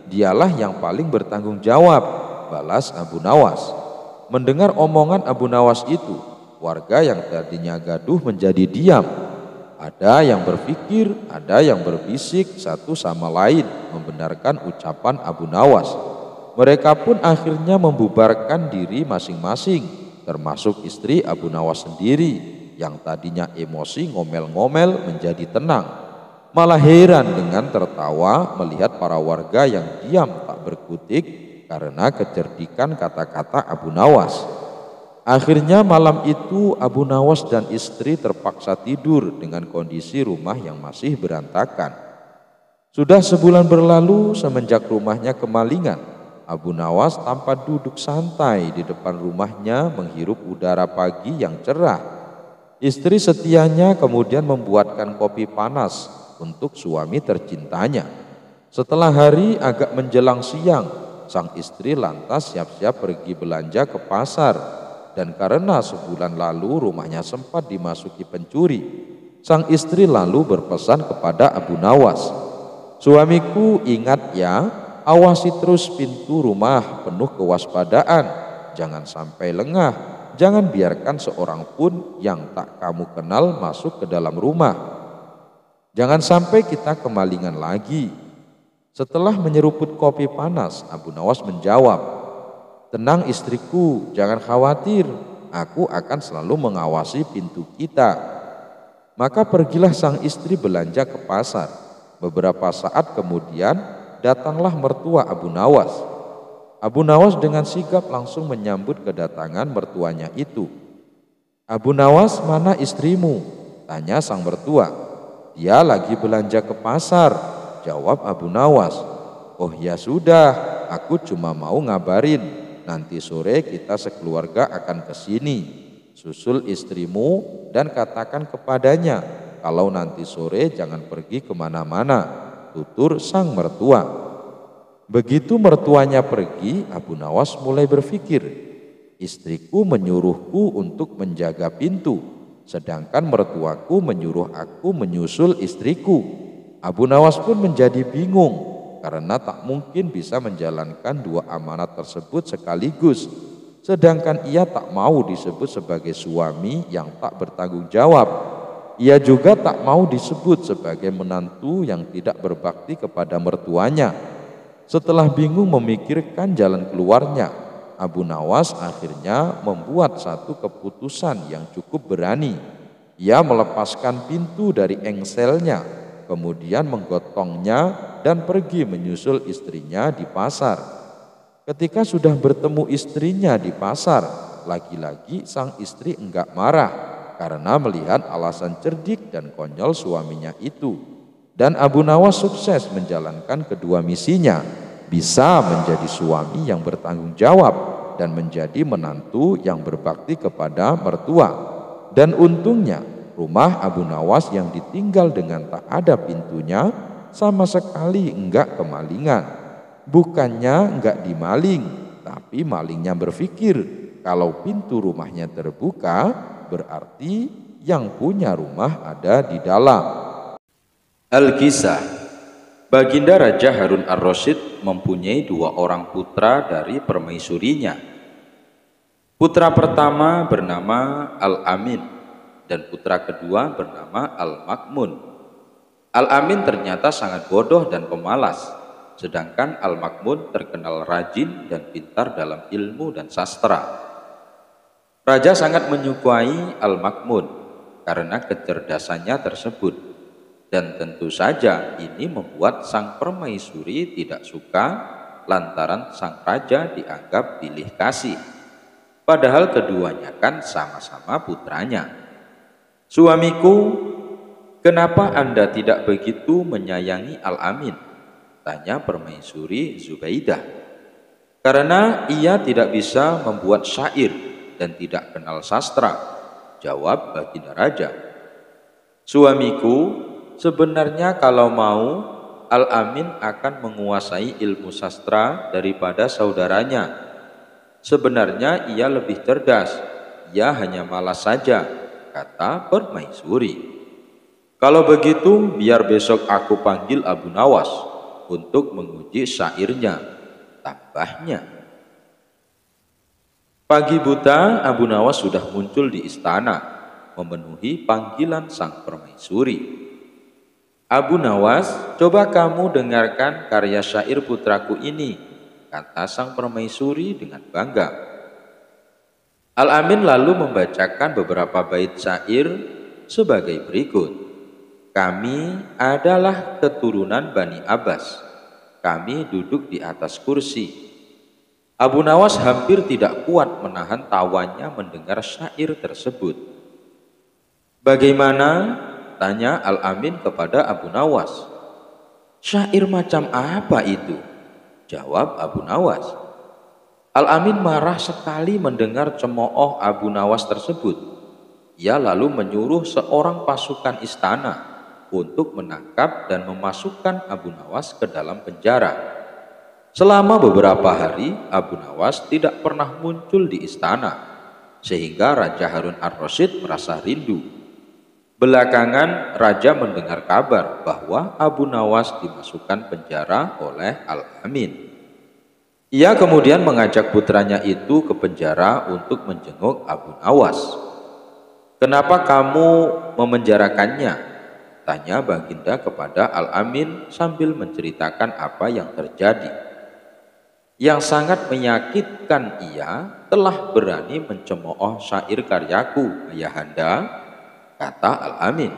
Dialah yang paling bertanggung jawab," balas Abu Nawas. Mendengar omongan Abu Nawas itu, warga yang tadinya gaduh menjadi diam. Ada yang berpikir, ada yang berbisik satu sama lain membenarkan ucapan Abu Nawas. Mereka pun akhirnya membubarkan diri masing-masing, termasuk istri Abu Nawas sendiri yang tadinya emosi ngomel-ngomel menjadi tenang. Malah heran dengan tertawa melihat para warga yang diam tak berkutik karena kecerdikan kata-kata Abu Nawas. Akhirnya malam itu Abu Nawas dan istri terpaksa tidur dengan kondisi rumah yang masih berantakan. Sudah sebulan berlalu semenjak rumahnya kemalingan. Abu Nawas tampak duduk santai di depan rumahnya menghirup udara pagi yang cerah. Istri setianya kemudian membuatkan kopi panas untuk suami tercintanya. Setelah hari agak menjelang siang, sang istri lantas siap-siap pergi belanja ke pasar. Dan karena sebulan lalu rumahnya sempat dimasuki pencuri, sang istri lalu berpesan kepada Abu Nawas, "Suamiku, ingat ya, awasi terus pintu rumah penuh kewaspadaan. Jangan sampai lengah, jangan biarkan seorang pun yang tak kamu kenal masuk ke dalam rumah. Jangan sampai kita kemalingan lagi." Setelah menyeruput kopi panas, Abu Nawas menjawab, "Tenang istriku, jangan khawatir, aku akan selalu mengawasi pintu kita." Maka pergilah sang istri belanja ke pasar. Beberapa saat kemudian datanglah mertua Abu Nawas. Abu Nawas dengan sigap langsung menyambut kedatangan mertuanya itu. "Abu Nawas, mana istrimu?" tanya sang mertua. "Dia lagi belanja ke pasar," jawab Abu Nawas. "Oh ya sudah, aku cuma mau ngabarin, nanti sore kita sekeluarga akan ke sini. Susul istrimu dan katakan kepadanya kalau nanti sore jangan pergi kemana-mana," tutur sang mertua. Begitu mertuanya pergi, Abu Nawas mulai berpikir, "Istriku menyuruhku untuk menjaga pintu, sedangkan mertuaku menyuruh aku menyusul istriku." Abu Nawas pun menjadi bingung karena tak mungkin bisa menjalankan dua amanat tersebut sekaligus. Sedangkan ia tak mau disebut sebagai suami yang tak bertanggung jawab. Ia juga tak mau disebut sebagai menantu yang tidak berbakti kepada mertuanya. Setelah bingung memikirkan jalan keluarnya, Abu Nawas akhirnya membuat satu keputusan yang cukup berani. Ia melepaskan pintu dari engselnya, kemudian menggotongnya dan pergi menyusul istrinya di pasar. Ketika sudah bertemu istrinya di pasar, lagi-lagi sang istri enggak marah karena melihat alasan cerdik dan konyol suaminya itu. Dan Abu Nawas sukses menjalankan kedua misinya, bisa menjadi suami yang bertanggung jawab dan menjadi menantu yang berbakti kepada mertua. Dan untungnya rumah Abu Nawas yang ditinggal dengan tak ada pintunya sama sekali enggak kemalingan. Bukannya enggak dimaling, tapi malingnya berpikir kalau pintu rumahnya terbuka berarti yang punya rumah ada di dalam. Al-Kisah. Baginda Raja Harun ar-Rasyid mempunyai 2 orang putra dari permaisurinya. Putra pertama bernama Al-Amin dan putra kedua bernama Al-Makmun. Al-Amin ternyata sangat bodoh dan pemalas, sedangkan Al-Makmun terkenal rajin dan pintar dalam ilmu dan sastra. Raja sangat menyukai Al-Makmun karena kecerdasannya tersebut, dan tentu saja ini membuat sang permaisuri tidak suka lantaran sang raja dianggap pilih kasih. Padahal keduanya kan sama-sama putranya. "Suamiku, kenapa Anda tidak begitu menyayangi Al-Amin?" tanya permaisuri Zubaidah. "Karena ia tidak bisa membuat syair dan tidak kenal sastra," jawab baginda raja. "Suamiku, sebenarnya kalau mau, Al-Amin akan menguasai ilmu sastra daripada saudaranya. Sebenarnya ia lebih cerdas, ia hanya malas saja," kata permaisuri. "Kalau begitu biar besok aku panggil Abu Nawas untuk menguji syairnya," tambahnya. Pagi buta Abu Nawas sudah muncul di istana memenuhi panggilan sang permaisuri. "Abu Nawas, coba kamu dengarkan karya syair putraku ini," kata sang permaisuri dengan bangga. Al-Amin lalu membacakan beberapa bait syair sebagai berikut. "Kami adalah keturunan Bani Abbas. Kami duduk di atas kursi." Abu Nawas hampir tidak kuat menahan tawanya mendengar syair tersebut. "Bagaimana?" tanya Al-Amin kepada Abu Nawas. "Syair macam apa itu?" jawab Abu Nawas. Al-Amin marah sekali mendengar cemooh Abu Nawas tersebut. Ia lalu menyuruh seorang pasukan istana untuk menangkap dan memasukkan Abu Nawas ke dalam penjara. Selama beberapa hari Abu Nawas tidak pernah muncul di istana, sehingga Raja Harun ar-Rasyid merasa rindu. Belakangan Raja mendengar kabar bahwa Abu Nawas dimasukkan penjara oleh Al-Amin. Ia kemudian mengajak putranya itu ke penjara untuk menjenguk Abu Nawas. "Kenapa kamu memenjarakannya?" tanya baginda kepada Al-Amin sambil menceritakan apa yang terjadi. "Yang sangat menyakitkan, ia telah berani mencemooh syair karyaku, ayahanda," kata Al-Amin.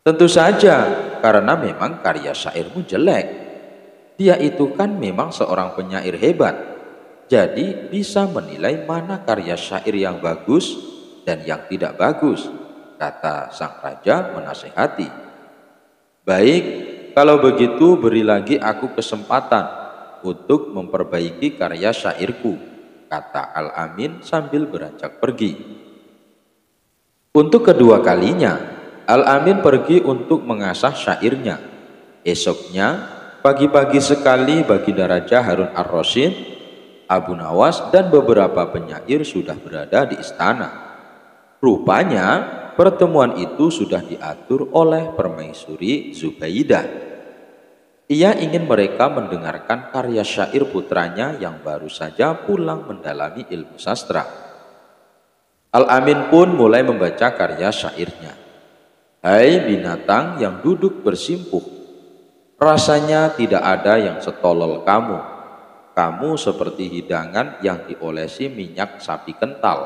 "Tentu saja, karena memang karya syairmu jelek. Dia itu kan memang seorang penyair hebat, jadi bisa menilai mana karya syair yang bagus dan yang tidak bagus," kata sang raja menasihati. "Baik, kalau begitu beri lagi aku kesempatan untuk memperbaiki karya syairku," kata Al-Amin sambil beranjak pergi. Untuk kedua kalinya, Al-Amin pergi untuk mengasah syairnya. Esoknya, pagi-pagi sekali baginda Raja Harun ar-Rasyid, Abu Nawas dan beberapa penyair sudah berada di istana. Rupanya pertemuan itu sudah diatur oleh permaisuri Zubaidah. Ia ingin mereka mendengarkan karya syair putranya yang baru saja pulang mendalami ilmu sastra. Al-Amin pun mulai membaca karya syairnya. "Hai binatang yang duduk bersimpuh, rasanya tidak ada yang setolol kamu. Kamu seperti hidangan yang diolesi minyak sapi kental,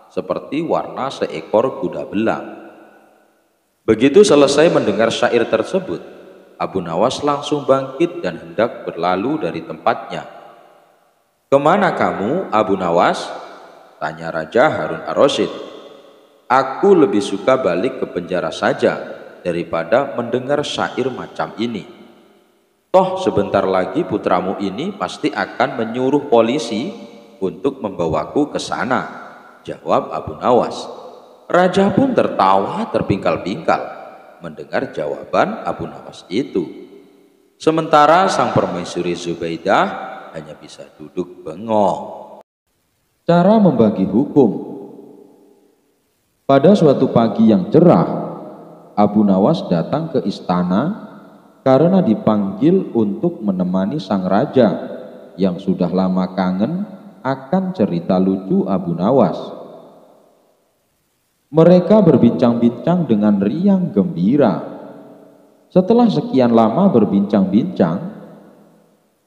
seperti warna seekor kuda belang. Begitu selesai mendengar syair tersebut, Abu Nawas langsung bangkit dan hendak berlalu dari tempatnya. "Kemana kamu, Abu Nawas?" tanya Raja Harun ar-Rasyid. "Aku lebih suka balik ke penjara saja daripada mendengar syair macam ini. Toh sebentar lagi putramu ini pasti akan menyuruh polisi untuk membawaku ke sana," jawab Abu Nawas. Raja pun tertawa terpingkal-pingkal mendengar jawaban Abu Nawas itu. Sementara sang permaisuri Zubaidah hanya bisa duduk bengong. Cara membagi hukum. Pada suatu pagi yang cerah, Abu Nawas datang ke istana karena dipanggil untuk menemani sang raja yang sudah lama kangen akan cerita lucu Abu Nawas. Mereka berbincang-bincang dengan riang gembira. Setelah sekian lama berbincang-bincang,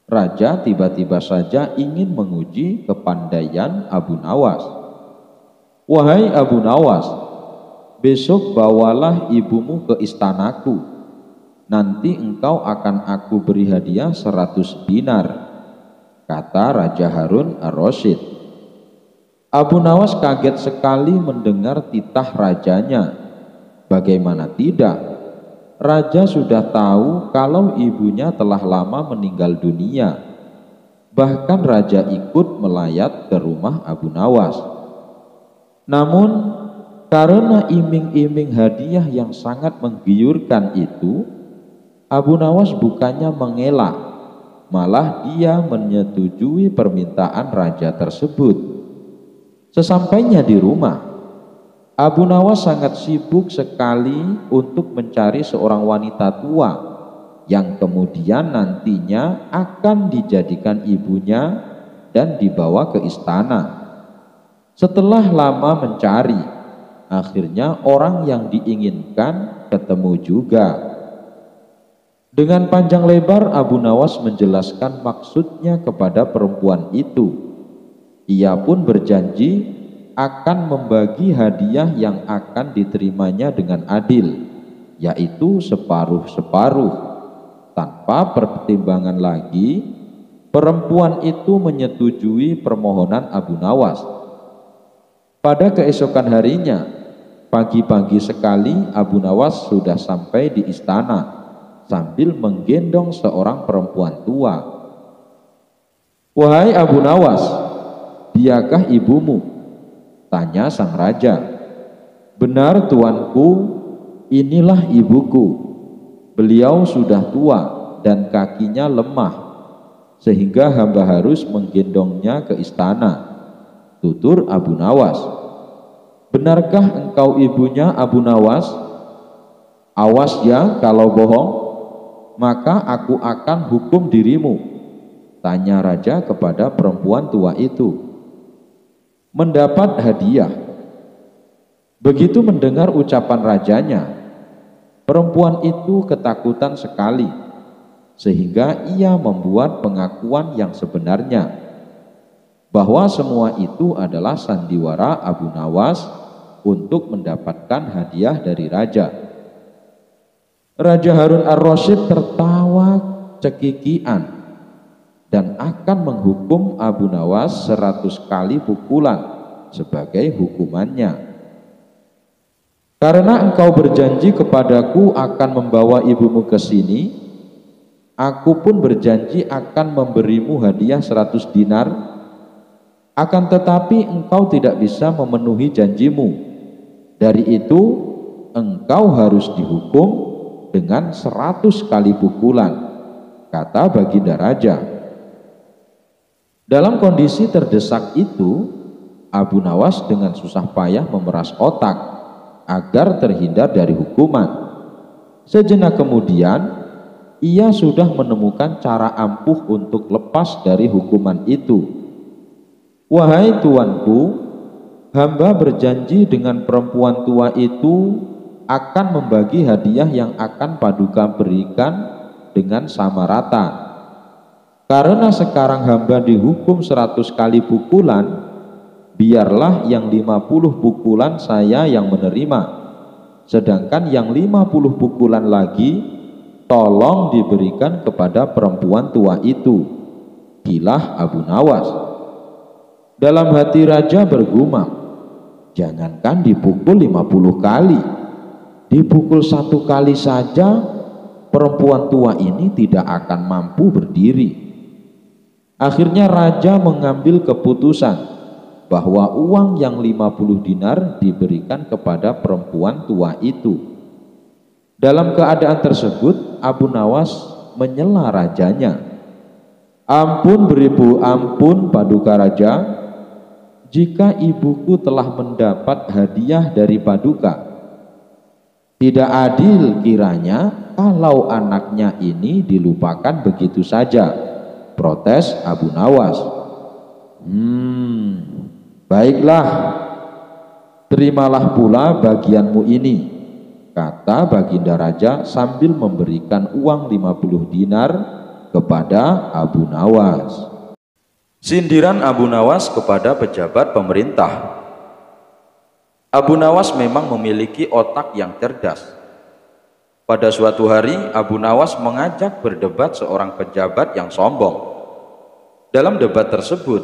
raja tiba-tiba saja ingin menguji kepandaian Abu Nawas. "Wahai Abu Nawas, besok bawalah ibumu ke istanaku. Nanti engkau akan aku beri hadiah 100 dinar, kata Raja Harun ar-Rasyid. Abu Nawas kaget sekali mendengar titah rajanya. Bagaimana tidak? Raja sudah tahu kalau ibunya telah lama meninggal dunia. Bahkan raja ikut melayat ke rumah Abu Nawas. Namun karena iming-iming hadiah yang sangat menggiurkan itu, Abu Nawas bukannya mengelak, malah dia menyetujui permintaan raja tersebut. Sesampainya di rumah, Abu Nawas sangat sibuk sekali untuk mencari seorang wanita tua yang kemudian nantinya akan dijadikan ibunya dan dibawa ke istana. Setelah lama mencari, akhirnya orang yang diinginkan ketemu juga. Dengan panjang lebar Abu Nawas menjelaskan maksudnya kepada perempuan itu. Ia pun berjanji akan membagi hadiah yang akan diterimanya dengan adil, yaitu separuh-separuh. Tanpa pertimbangan lagi, perempuan itu menyetujui permohonan Abu Nawas. Pada keesokan harinya, pagi-pagi sekali Abu Nawas sudah sampai di istana sambil menggendong seorang perempuan tua. "Wahai Abu Nawas, diakah ibumu?" tanya sang raja. "Benar tuanku, inilah ibuku. Beliau sudah tua dan kakinya lemah, sehingga hamba harus menggendongnya ke istana," tutur Abu Nawas. "Benarkah engkau ibunya, Abu Nawas?" "Awas ya kalau bohong, maka aku akan hukum dirimu," tanya raja kepada perempuan tua itu. Mendapat hadiah. Begitu mendengar ucapan rajanya, perempuan itu ketakutan sekali, sehingga ia membuat pengakuan yang sebenarnya, bahwa semua itu adalah sandiwara Abu Nawas untuk mendapatkan hadiah dari raja. Raja Harun ar-Rasyid tertawa cekikian dan akan menghukum Abu Nawas 100 kali pukulan sebagai hukumannya. "Karena engkau berjanji kepadaku akan membawa ibumu ke sini, aku pun berjanji akan memberimu hadiah 100 dinar. Akan tetapi engkau tidak bisa memenuhi janjimu. Dari itu engkau harus dihukum dengan 100 kali pukulan," kata baginda raja. Dalam kondisi terdesak itu, Abu Nawas dengan susah payah memeras otak agar terhindar dari hukuman. Sejenak kemudian, ia sudah menemukan cara ampuh untuk lepas dari hukuman itu. "Wahai tuanku, hamba berjanji dengan perempuan tua itu akan membagi hadiah yang akan paduka berikan dengan sama rata. Karena sekarang hamba dihukum 100 kali pukulan, biarlah yang 50 pukulan saya yang menerima, sedangkan yang 50 pukulan lagi tolong diberikan kepada perempuan tua itu. Kilah Abu Nawas. Dalam hati raja bergumam, jangankan dipukul 50 kali, dipukul 1 kali saja perempuan tua ini tidak akan mampu berdiri. Akhirnya raja mengambil keputusan bahwa uang yang 50 dinar diberikan kepada perempuan tua itu. Dalam keadaan tersebut, Abu Nawas menyela rajanya. Ampun beribu ampun paduka raja, jika ibuku telah mendapat hadiah dari paduka. Tidak adil kiranya kalau anaknya ini dilupakan begitu saja, protes Abu Nawas. Baiklah, terimalah pula bagianmu ini, kata baginda raja sambil memberikan uang 50 dinar kepada Abu Nawas. Sindiran Abu Nawas kepada pejabat pemerintah. Abu Nawas memang memiliki otak yang cerdas. Pada suatu hari, Abu Nawas mengajak berdebat seorang pejabat yang sombong. Dalam debat tersebut,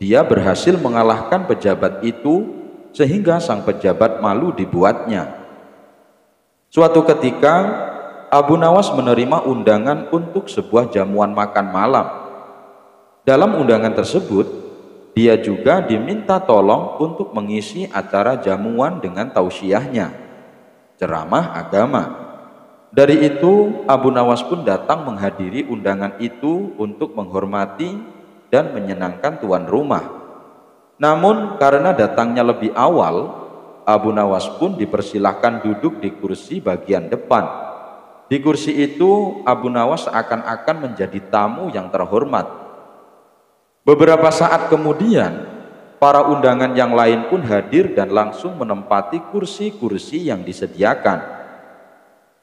dia berhasil mengalahkan pejabat itu sehingga sang pejabat malu dibuatnya. Suatu ketika, Abu Nawas menerima undangan untuk sebuah jamuan makan malam. Dalam undangan tersebut, dia juga diminta tolong untuk mengisi acara jamuan dengan tausiahnya, ceramah agama. Dari itu, Abu Nawas pun datang menghadiri undangan itu untuk menghormati dan menyenangkan tuan rumah. Namun karena datangnya lebih awal, Abu Nawas pun dipersilahkan duduk di kursi bagian depan. Di kursi itu, Abu Nawas seakan-akan menjadi tamu yang terhormat. Beberapa saat kemudian, para undangan yang lain pun hadir dan langsung menempati kursi-kursi yang disediakan.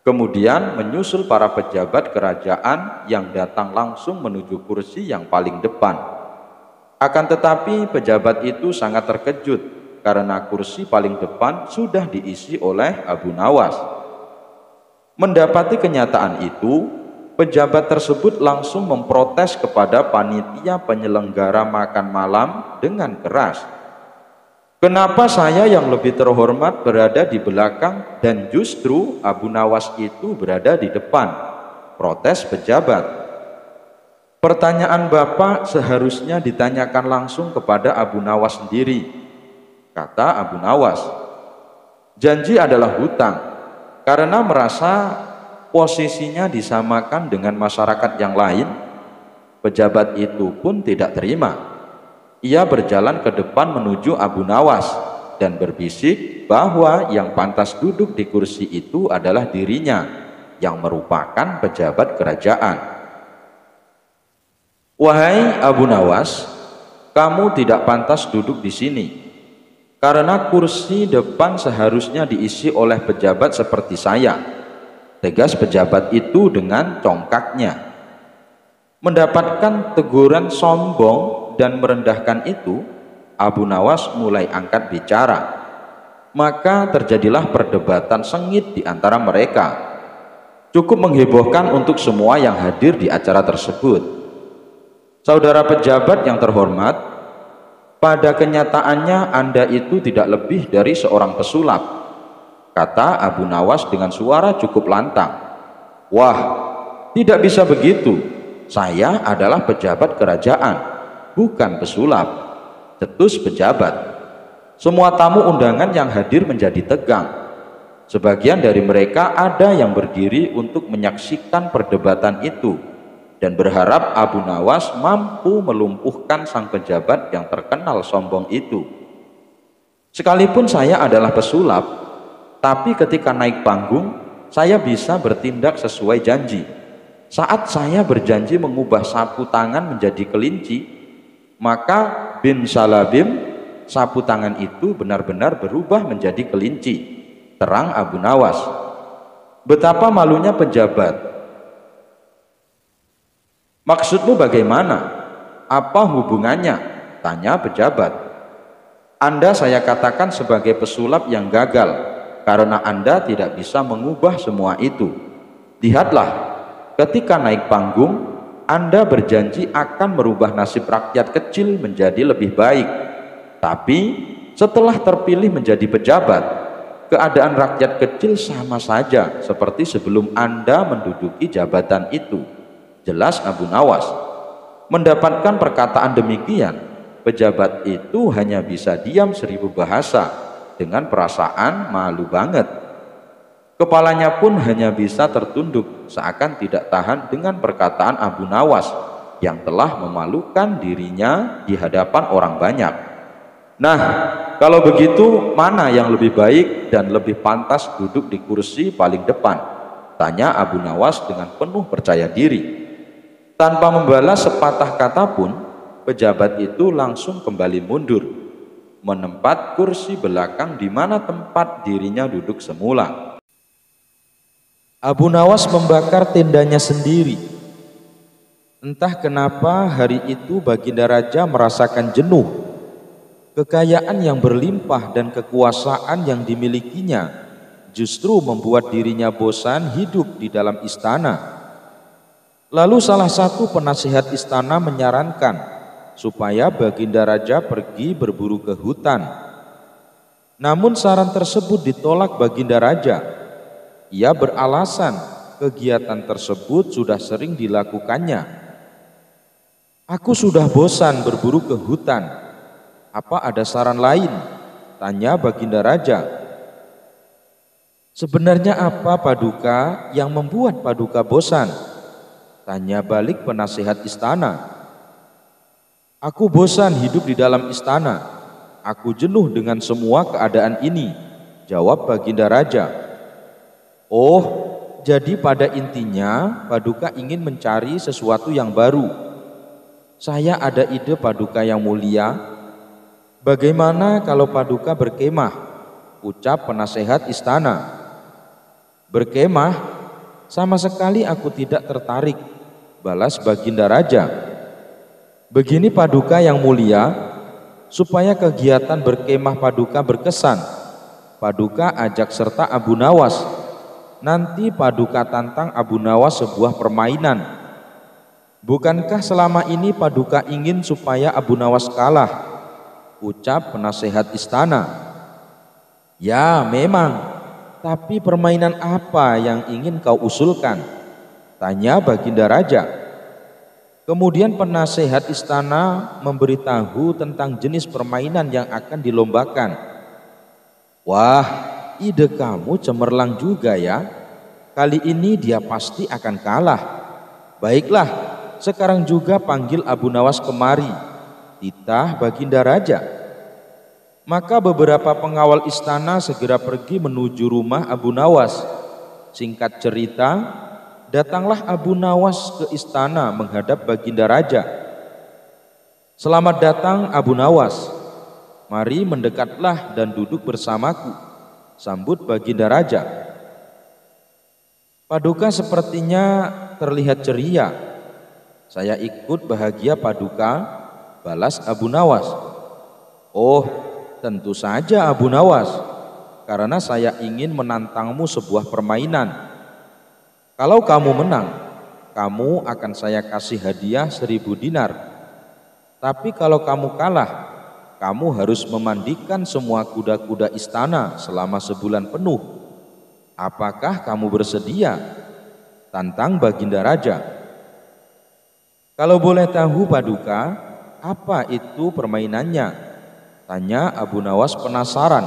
Kemudian menyusul para pejabat kerajaan yang datang langsung menuju kursi yang paling depan. Akan tetapi pejabat itu sangat terkejut karena kursi paling depan sudah diisi oleh Abu Nawas. Mendapati kenyataan itu, pejabat tersebut langsung memprotes kepada panitia penyelenggara makan malam dengan keras. Kenapa saya yang lebih terhormat berada di belakang dan justru Abu Nawas itu berada di depan? Protes pejabat. Pertanyaan Bapak seharusnya ditanyakan langsung kepada Abu Nawas sendiri, kata Abu Nawas. Janji adalah hutang, karena merasa posisinya disamakan dengan masyarakat yang lain, pejabat itu pun tidak terima. Ia berjalan ke depan menuju Abu Nawas dan berbisik bahwa yang pantas duduk di kursi itu adalah dirinya yang merupakan pejabat kerajaan. Wahai Abu Nawas, kamu tidak pantas duduk di sini karena kursi depan seharusnya diisi oleh pejabat seperti saya, tegas pejabat itu dengan congkaknya. Mendapatkan teguran sombong dan merendahkan itu, Abu Nawas mulai angkat bicara. Maka terjadilah perdebatan sengit di antara mereka. Cukup menghebohkan untuk semua yang hadir di acara tersebut. Saudara pejabat yang terhormat, pada kenyataannya Anda itu tidak lebih dari seorang pesulap, kata Abu Nawas dengan suara cukup lantang. Wah, tidak bisa begitu. Saya adalah pejabat kerajaan, bukan pesulap, cetus pejabat. Semua tamu undangan yang hadir menjadi tegang. Sebagian dari mereka ada yang berdiri untuk menyaksikan perdebatan itu dan berharap Abu Nawas mampu melumpuhkan sang pejabat yang terkenal sombong itu. Sekalipun saya adalah pesulap, tapi ketika naik panggung, saya bisa bertindak sesuai janji. Saat saya berjanji mengubah sapu tangan menjadi kelinci, maka bin salabim, sapu tangan itu benar-benar berubah menjadi kelinci, terang Abu Nawas. Betapa malunya pejabat. Maksudmu bagaimana? Apa hubungannya? Tanya pejabat. Anda saya katakan sebagai pesulap yang gagal, karena Anda tidak bisa mengubah semua itu. Lihatlah, ketika naik panggung, Anda berjanji akan merubah nasib rakyat kecil menjadi lebih baik. Tapi setelah terpilih menjadi pejabat, keadaan rakyat kecil sama saja seperti sebelum Anda menduduki jabatan itu. Jelas Abu Nawas. Mendapatkan perkataan demikian, pejabat itu hanya bisa diam 1000 bahasa dengan perasaan malu banget. Kepalanya pun hanya bisa tertunduk seakan tidak tahan dengan perkataan Abu Nawas yang telah memalukan dirinya di hadapan orang banyak. Nah, kalau begitu mana yang lebih baik dan lebih pantas duduk di kursi paling depan? Tanya Abu Nawas dengan penuh percaya diri. Tanpa membalas sepatah kata pun, pejabat itu langsung kembali mundur, menempat kursi belakang di mana tempat dirinya duduk semula. Abu Nawas membakar tendanya sendiri. Entah kenapa hari itu Baginda Raja merasakan jenuh. Kekayaan yang berlimpah dan kekuasaan yang dimilikinya justru membuat dirinya bosan hidup di dalam istana. Lalu salah satu penasihat istana menyarankan supaya Baginda Raja pergi berburu ke hutan. Namun saran tersebut ditolak Baginda Raja. Ia beralasan kegiatan tersebut sudah sering dilakukannya. Aku sudah bosan berburu ke hutan. Apa ada saran lain? Tanya Baginda Raja. Sebenarnya apa Paduka yang membuat Paduka bosan? Tanya balik penasihat istana. Aku bosan hidup di dalam istana. Aku jenuh dengan semua keadaan ini, jawab Baginda Raja. Oh, jadi pada intinya Paduka ingin mencari sesuatu yang baru. Saya ada ide Paduka yang mulia. Bagaimana kalau Paduka berkemah? Ucap penasehat istana. Berkemah? Sama sekali aku tidak tertarik, balas Baginda Raja. Begini Paduka yang mulia, supaya kegiatan berkemah Paduka berkesan, Paduka ajak serta Abu Nawas. Nanti Paduka tantang Abu Nawas sebuah permainan. Bukankah selama ini Paduka ingin supaya Abu Nawas kalah? Ucap penasehat istana. Ya memang. Tapi permainan apa yang ingin kau usulkan? Tanya Baginda Raja. Kemudian penasehat istana memberitahu tentang jenis permainan yang akan dilombakan. Wah, ide kamu cemerlang juga ya. Kali ini dia pasti akan kalah. Baiklah, sekarang juga panggil Abu Nawas kemari, titah Baginda Raja. Maka beberapa pengawal istana segera pergi menuju rumah Abu Nawas. Singkat cerita, datanglah Abu Nawas ke istana menghadap Baginda Raja. Selamat datang Abu Nawas. Mari mendekatlah dan duduk bersamaku, sambut Baginda Raja. Paduka sepertinya terlihat ceria. Saya ikut bahagia Paduka, balas Abu Nawas. Oh, tentu saja Abu Nawas, karena saya ingin menantangmu sebuah permainan. Kalau kamu menang, kamu akan saya kasih hadiah 1000 dinar. Tapi kalau kamu kalah, kamu harus memandikan semua kuda-kuda istana selama sebulan penuh. Apakah kamu bersedia? Tantang Baginda Raja. Kalau boleh tahu Paduka, apa itu permainannya? Tanya Abu Nawas penasaran.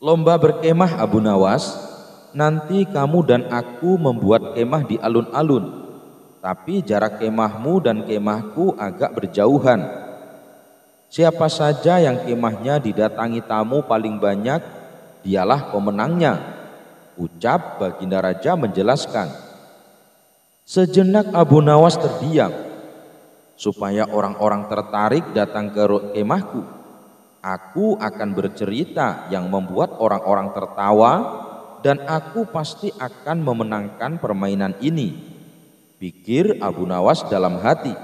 Lomba berkemah Abu Nawas. Nanti kamu dan aku membuat kemah di alun-alun. Tapi jarak kemahmu dan kemahku agak berjauhan. Siapa saja yang kemahnya didatangi tamu paling banyak, dialah pemenangnya. Ucap Baginda Raja menjelaskan. Sejenak Abu Nawas terdiam. Supaya orang-orang tertarik datang ke kemahku, aku akan bercerita yang membuat orang-orang tertawa dan aku pasti akan memenangkan permainan ini, pikir Abu Nawas dalam hati.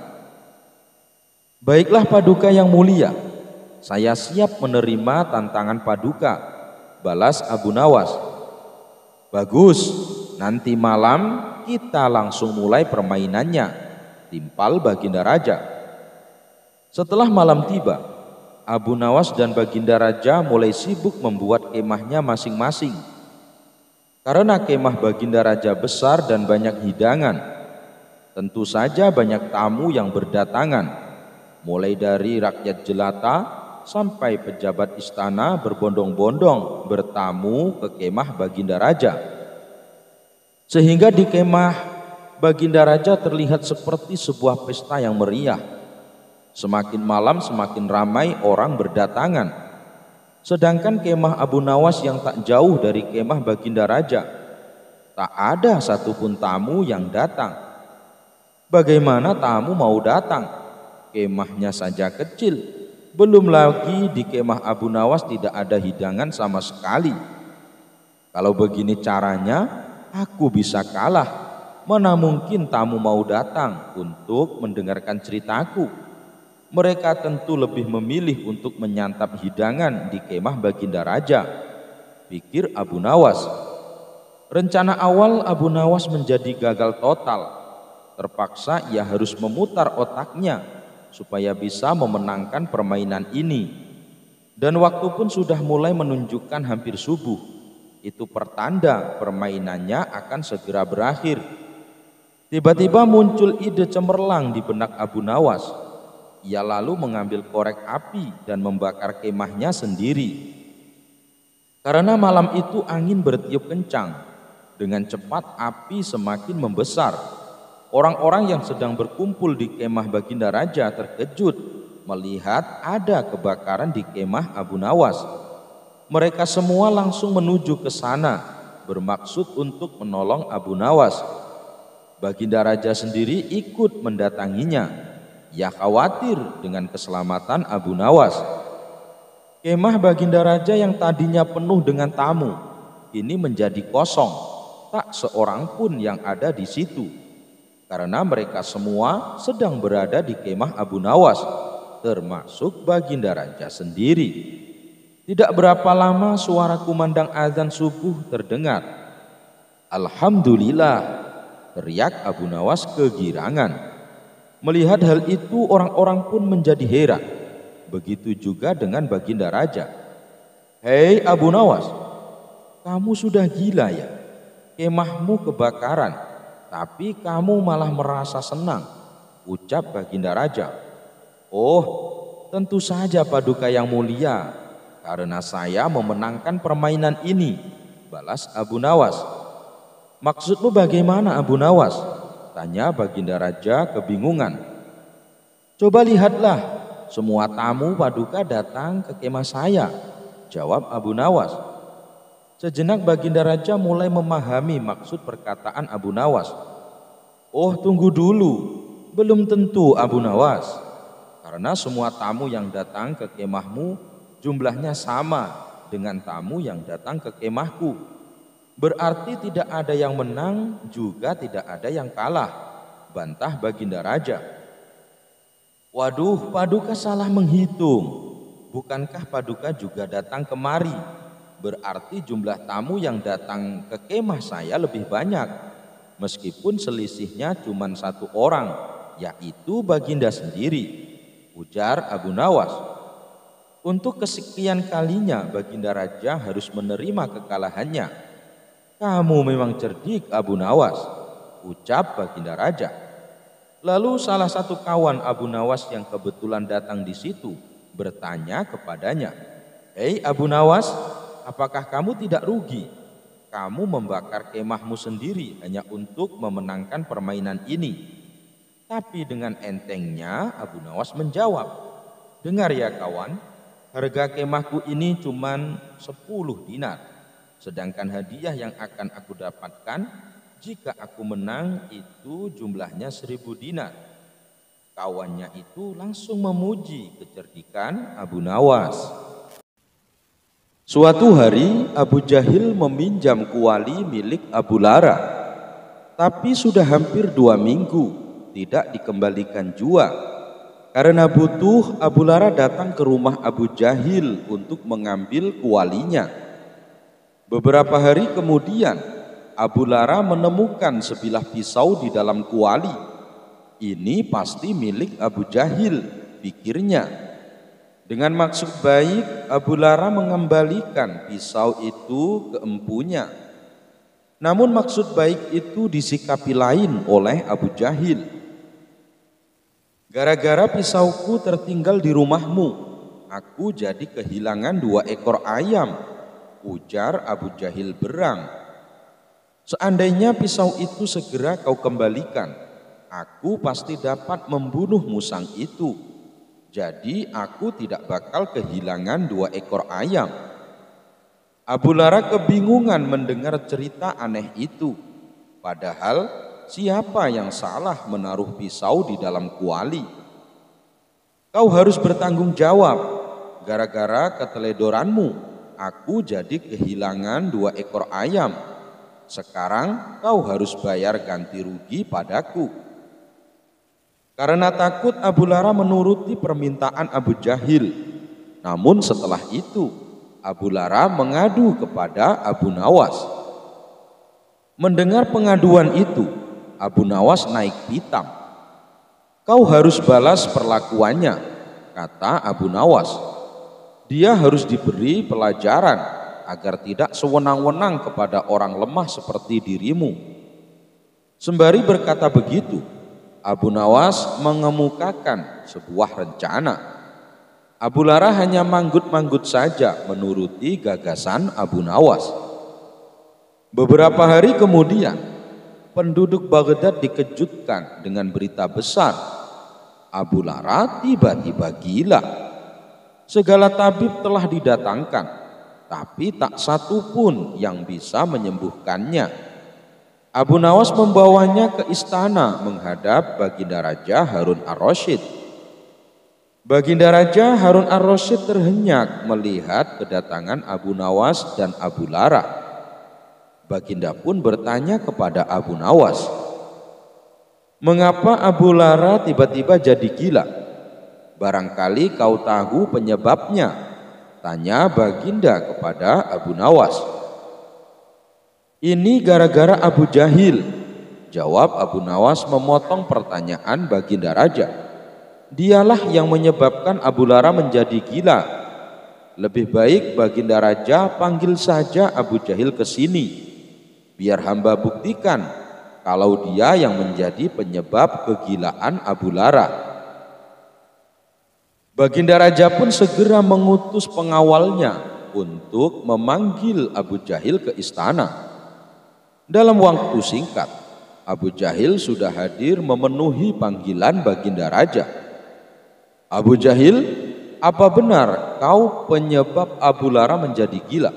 Baiklah Paduka yang mulia, saya siap menerima tantangan Paduka. balas Abu Nawas. Bagus, nanti malam kita langsung mulai permainannya, timpal Baginda Raja. Setelah malam tiba, Abu Nawas dan Baginda Raja mulai sibuk membuat kemahnya masing-masing. Karena kemah Baginda Raja besar dan banyak hidangan, tentu saja banyak tamu yang berdatangan, mulai dari rakyat jelata sampai pejabat istana berbondong-bondong bertamu ke kemah Baginda Raja. Sehingga di kemah Baginda Raja terlihat seperti sebuah pesta yang meriah. Semakin malam semakin ramai orang berdatangan. Sedangkan kemah Abu Nawas yang tak jauh dari kemah Baginda Raja, tak ada satupun tamu yang datang. Bagaimana tamu mau datang? Kemahnya saja kecil. Belum lagi di kemah Abu Nawas tidak ada hidangan sama sekali. Kalau begini caranya, aku bisa kalah. Mana mungkin tamu mau datang untuk mendengarkan ceritaku? Mereka tentu lebih memilih untuk menyantap hidangan di kemah Baginda Raja, pikir Abu Nawas. Rencana awal Abu Nawas menjadi gagal total. Terpaksa ia harus memutar otaknya supaya bisa memenangkan permainan ini. Dan waktu pun sudah mulai menunjukkan hampir subuh. Itu pertanda permainannya akan segera berakhir. Tiba-tiba muncul ide cemerlang di benak Abu Nawas. Ia lalu mengambil korek api dan membakar kemahnya sendiri. Karena malam itu angin bertiup kencang. Dengan cepat api semakin membesar. Orang-orang yang sedang berkumpul di kemah Baginda Raja terkejut melihat ada kebakaran di kemah Abu Nawas. Mereka semua langsung menuju ke sana bermaksud untuk menolong Abu Nawas. Baginda Raja sendiri ikut mendatanginya. Ia khawatir dengan keselamatan Abu Nawas. Kemah Baginda Raja yang tadinya penuh dengan tamu kini menjadi kosong. Tak seorang pun yang ada di situ. Karena mereka semua sedang berada di kemah Abu Nawas, termasuk Baginda Raja sendiri. Tidak berapa lama suara kumandang azan subuh terdengar. Alhamdulillah, teriak Abu Nawas kegirangan. Melihat hal itu orang-orang pun menjadi heran. Begitu juga dengan Baginda Raja. Hei Abu Nawas, kamu sudah gila ya? Kemahmu kebakaran. Tapi kamu malah merasa senang, ucap Baginda Raja. Oh, tentu saja Paduka yang mulia, karena saya memenangkan permainan ini, balas Abu Nawas. Maksudmu bagaimana Abu Nawas? Tanya Baginda Raja kebingungan. Coba lihatlah, semua tamu Paduka datang ke kemah saya, jawab Abu Nawas. Sejenak Baginda Raja mulai memahami maksud perkataan Abu Nawas. Oh, tunggu dulu, belum tentu Abu Nawas. Karena semua tamu yang datang ke kemahmu jumlahnya sama dengan tamu yang datang ke kemahku. Berarti tidak ada yang menang, juga tidak ada yang kalah, bantah Baginda Raja. Waduh, Paduka salah menghitung. Bukankah Paduka juga datang kemari? Berarti jumlah tamu yang datang ke kemah saya lebih banyak. Meskipun selisihnya cuma satu orang, yaitu Baginda sendiri, ujar Abu Nawas. Untuk kesekian kalinya Baginda Raja harus menerima kekalahannya. Kamu memang cerdik Abu Nawas, ucap Baginda Raja. Lalu salah satu kawan Abu Nawas yang kebetulan datang di situ bertanya kepadanya, Hei Abu Nawas, apakah kamu tidak rugi? Kamu membakar kemahmu sendiri hanya untuk memenangkan permainan ini. Tapi dengan entengnya Abu Nawas menjawab, dengar ya kawan, harga kemahku ini cuma 10 dinar. Sedangkan hadiah yang akan aku dapatkan jika aku menang itu jumlahnya 1000 dinar. Kawannya itu langsung memuji kecerdikan Abu Nawas. Suatu hari Abu Jahil meminjam kuali milik Abu Lara, tapi sudah hampir 2 minggu tidak dikembalikan jua. Karena butuh, Abu Lara datang ke rumah Abu Jahil untuk mengambil kualinya. Beberapa hari kemudian, Abu Lara menemukan sebilah pisau di dalam kuali. Ini pasti milik Abu Jahil, pikirnya. Dengan maksud baik, Abu Lara mengembalikan pisau itu ke empunya. Namun maksud baik itu disikapi lain oleh Abu Jahil. Gara-gara pisauku tertinggal di rumahmu, aku jadi kehilangan 2 ekor ayam, ujar Abu Jahil berang. Seandainya pisau itu segera kau kembalikan, aku pasti dapat membunuh musang itu. Jadi aku tidak bakal kehilangan 2 ekor ayam. Abu Lara kebingungan mendengar cerita aneh itu. Padahal siapa yang salah menaruh pisau di dalam kuali? Kau harus bertanggung jawab. Gara-gara keteledoranmu, aku jadi kehilangan 2 ekor ayam. Sekarang kau harus bayar ganti rugi padaku. Karena takut, Abu Lara menuruti permintaan Abu Jahil. Namun setelah itu, Abu Lara mengadu kepada Abu Nawas. Mendengar pengaduan itu, Abu Nawas naik pitam. Kau harus balas perlakuannya, kata Abu Nawas. Dia harus diberi pelajaran agar tidak sewenang-wenang kepada orang lemah seperti dirimu. Sembari berkata begitu, Abu Nawas mengemukakan sebuah rencana. Abu Lara hanya manggut-manggut saja menuruti gagasan Abu Nawas. Beberapa hari kemudian, penduduk Baghdad dikejutkan dengan berita besar. Abu Lara tiba-tiba gila. Segala tabib telah didatangkan, tapi tak satu pun yang bisa menyembuhkannya. Abu Nawas membawanya ke istana menghadap Baginda Raja Harun ar-Rasyid. Baginda Raja Harun ar-Rasyid terhenyak melihat kedatangan Abu Nawas dan Abu Lara. Baginda pun bertanya kepada Abu Nawas, "Mengapa Abu Lara tiba-tiba jadi gila? Barangkali kau tahu penyebabnya," tanya Baginda kepada Abu Nawas. "Ini gara-gara Abu Jahil," jawab Abu Nawas memotong pertanyaan Baginda Raja. "Dialah yang menyebabkan Abu Lara menjadi gila. Lebih baik Baginda Raja panggil saja Abu Jahil ke sini, biar hamba buktikan kalau dia yang menjadi penyebab kegilaan Abu Lara." Baginda Raja pun segera mengutus pengawalnya untuk memanggil Abu Jahil ke istana. Dalam waktu singkat, Abu Jahil sudah hadir memenuhi panggilan Baginda Raja. "Abu Jahil, apa benar kau penyebab Abu Lara menjadi gila?"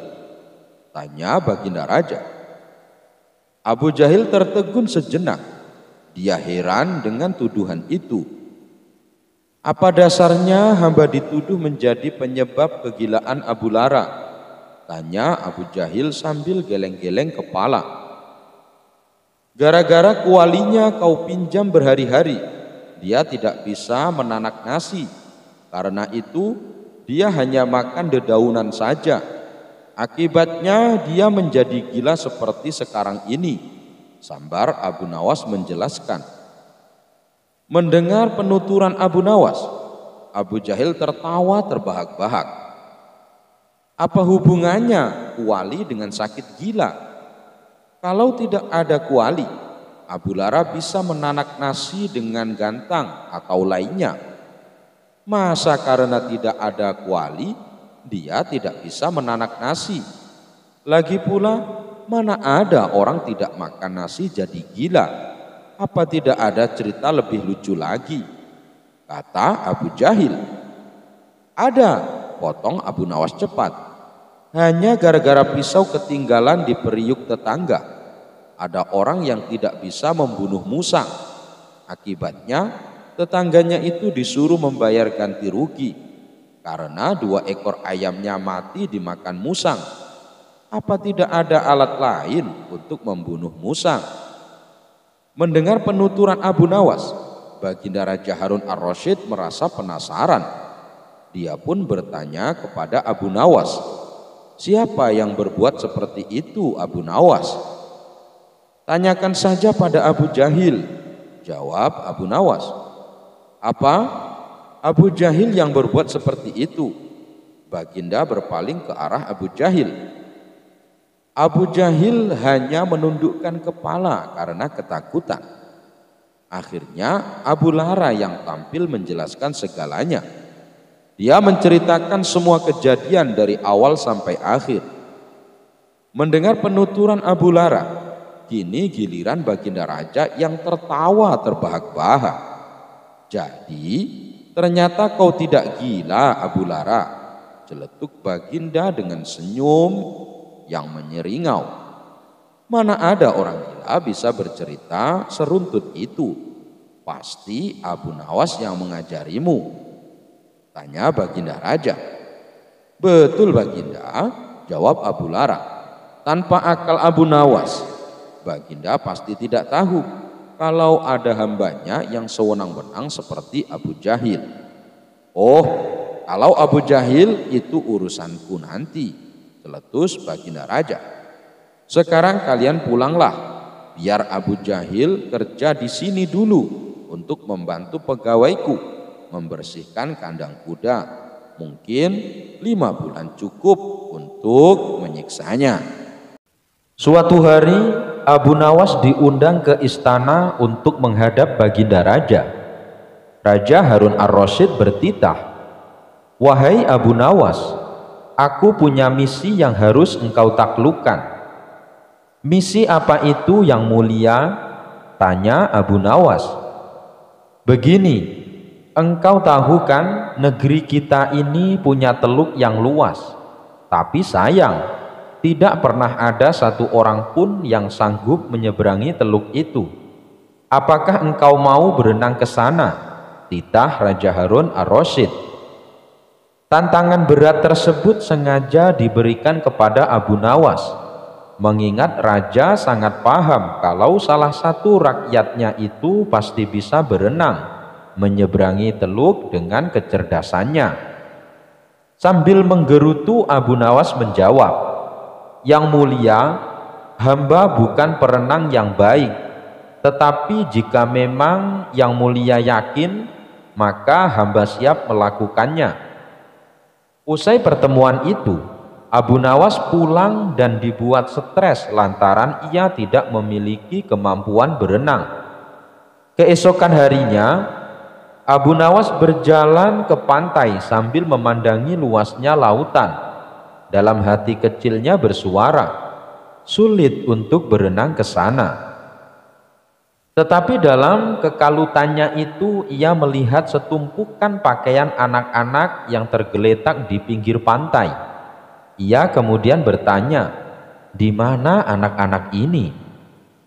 tanya Baginda Raja. Abu Jahil tertegun sejenak. Dia heran dengan tuduhan itu. "Apa dasarnya hamba dituduh menjadi penyebab kegilaan Abu Lara?" tanya Abu Jahil sambil geleng-geleng kepala. "Gara-gara kualinya kau pinjam berhari-hari, dia tidak bisa menanak nasi. Karena itu dia hanya makan dedaunan saja. Akibatnya dia menjadi gila seperti sekarang ini," sambar Abu Nawas menjelaskan. Mendengar penuturan Abu Nawas, Abu Jahil tertawa terbahak-bahak. "Apa hubungannya kuali dengan sakit gila? Kalau tidak ada kuali, Abu Lara bisa menanak nasi dengan gantang atau lainnya. Masa karena tidak ada kuali, dia tidak bisa menanak nasi? Lagi pula, mana ada orang tidak makan nasi jadi gila? Apa tidak ada cerita lebih lucu lagi?" kata Abu Jahil. "Ada," potong Abu Nawas cepat. "Hanya gara-gara pisau ketinggalan di periuk tetangga. Ada orang yang tidak bisa membunuh musang. Akibatnya tetangganya itu disuruh membayar ganti rugi karena 2 ekor ayamnya mati dimakan musang. Apa tidak ada alat lain untuk membunuh musang?" Mendengar penuturan Abu Nawas, Baginda Raja Harun ar-Rasyid merasa penasaran. Dia pun bertanya kepada Abu Nawas, Siapa yang berbuat seperti itu, Abu Nawas? Tanyakan saja pada Abu Jahil, jawab Abu Nawas. Apa? Abu Jahil yang berbuat seperti itu? Baginda berpaling ke arah Abu Jahil. Abu Jahil hanya menundukkan kepala karena ketakutan. Akhirnya Abu Lara yang tampil menjelaskan segalanya. Dia menceritakan semua kejadian dari awal sampai akhir. Mendengar penuturan Abu Lara, kini giliran Baginda Raja yang tertawa terbahak-bahak. Jadi, ternyata kau tidak gila, Abu Lara, celetuk Baginda dengan senyum yang menyeringai. Mana ada orang gila bisa bercerita seruntut itu? Pasti Abu Nawas yang mengajarimu, tanya Baginda Raja. Betul Baginda, jawab Abu Lara. Tanpa akal Abu Nawas, Baginda pasti tidak tahu kalau ada hambanya yang sewenang-wenang seperti Abu Jahil. Oh, kalau Abu Jahil itu urusanku nanti, celetus Baginda Raja. Sekarang kalian pulanglah, biar Abu Jahil kerja di sini dulu untuk membantu pegawaiku membersihkan kandang kuda. Mungkin 5 bulan cukup untuk menyiksanya. Suatu hari Abu Nawas diundang ke istana untuk menghadap Baginda Raja. Raja Harun ar-Rasyid bertitah, "Wahai Abu Nawas, aku punya misi yang harus engkau taklukkan." "Misi apa itu yang mulia?" tanya Abu Nawas. "Begini, engkau tahu kan negeri kita ini punya teluk yang luas, tapi sayang, tidak pernah ada satu orang pun yang sanggup menyeberangi teluk itu. Apakah engkau mau berenang ke sana?" titah Raja Harun ar-Rasyid. Tantangan berat tersebut sengaja diberikan kepada Abu Nawas, mengingat raja sangat paham kalau salah satu rakyatnya itu pasti bisa berenang menyeberangi teluk dengan kecerdasannya. Sambil menggerutu, Abu Nawas menjawab, "Yang mulia, hamba bukan perenang yang baik, tetapi jika memang yang mulia yakin, maka hamba siap melakukannya." Usai pertemuan itu, Abu Nawas pulang dan dibuat stres lantaran ia tidak memiliki kemampuan berenang. Keesokan harinya, Abu Nawas berjalan ke pantai sambil memandangi luasnya lautan. Dalam hati kecilnya bersuara, sulit untuk berenang ke sana. Tetapi dalam kekalutannya itu, ia melihat setumpukan pakaian anak-anak yang tergeletak di pinggir pantai. Ia kemudian bertanya, "Di mana anak-anak ini?"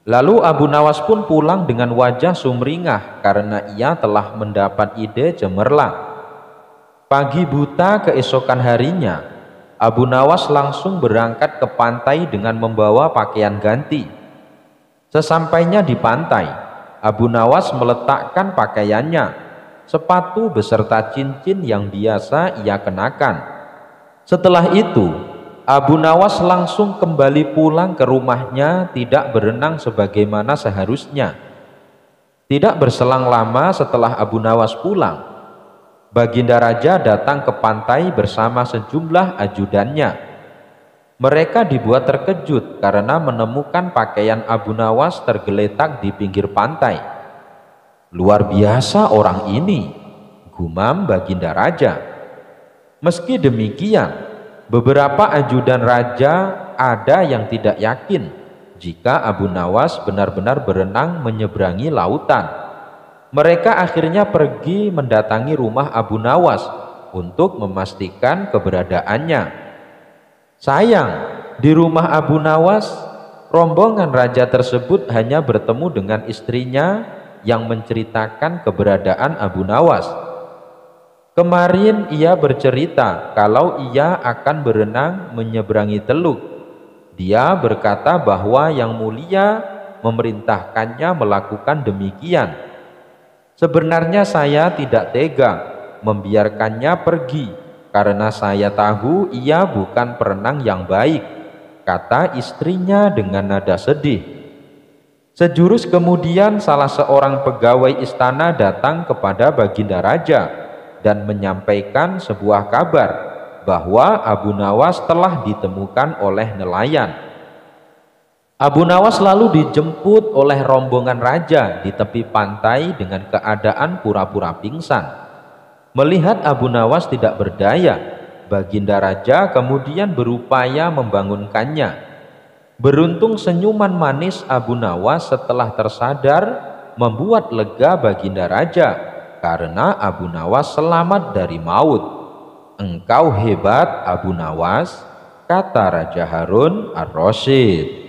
Lalu Abu Nawas pun pulang dengan wajah sumringah karena ia telah mendapat ide cemerlang. Pagi buta keesokan harinya, Abu Nawas langsung berangkat ke pantai dengan membawa pakaian ganti. Sesampainya di pantai, Abu Nawas meletakkan pakaiannya, sepatu beserta cincin yang biasa ia kenakan. Setelah itu, Abu Nawas langsung kembali pulang ke rumahnya, tidak berenang sebagaimana seharusnya. Tidak berselang lama setelah Abu Nawas pulang, Baginda Raja datang ke pantai bersama sejumlah ajudannya. Mereka dibuat terkejut karena menemukan pakaian Abu Nawas tergeletak di pinggir pantai. "Luar biasa orang ini," gumam Baginda Raja. Meski demikian, beberapa ajudan raja ada yang tidak yakin jika Abu Nawas benar-benar berenang menyeberangi lautan. Mereka akhirnya pergi mendatangi rumah Abu Nawas untuk memastikan keberadaannya. Sayang, di rumah Abu Nawas, rombongan raja tersebut hanya bertemu dengan istrinya yang menceritakan keberadaan Abu Nawas. Kemarin ia bercerita kalau ia akan berenang menyeberangi teluk. Dia berkata bahwa Yang Mulia memerintahkannya melakukan demikian. Sebenarnya saya tidak tega membiarkannya pergi karena saya tahu ia bukan perenang yang baik," kata istrinya dengan nada sedih. Sejurus kemudian salah seorang pegawai istana datang kepada Baginda Raja dan menyampaikan sebuah kabar bahwa Abu Nawas telah ditemukan oleh nelayan. Abu Nawas lalu dijemput oleh rombongan raja di tepi pantai dengan keadaan pura-pura pingsan. Melihat Abu Nawas tidak berdaya, Baginda Raja kemudian berupaya membangunkannya. Beruntung senyuman manis Abu Nawas setelah tersadar membuat lega Baginda Raja, karena Abu Nawas selamat dari maut. "Engkau hebat, Abu Nawas," kata Raja Harun ar-Rasyid.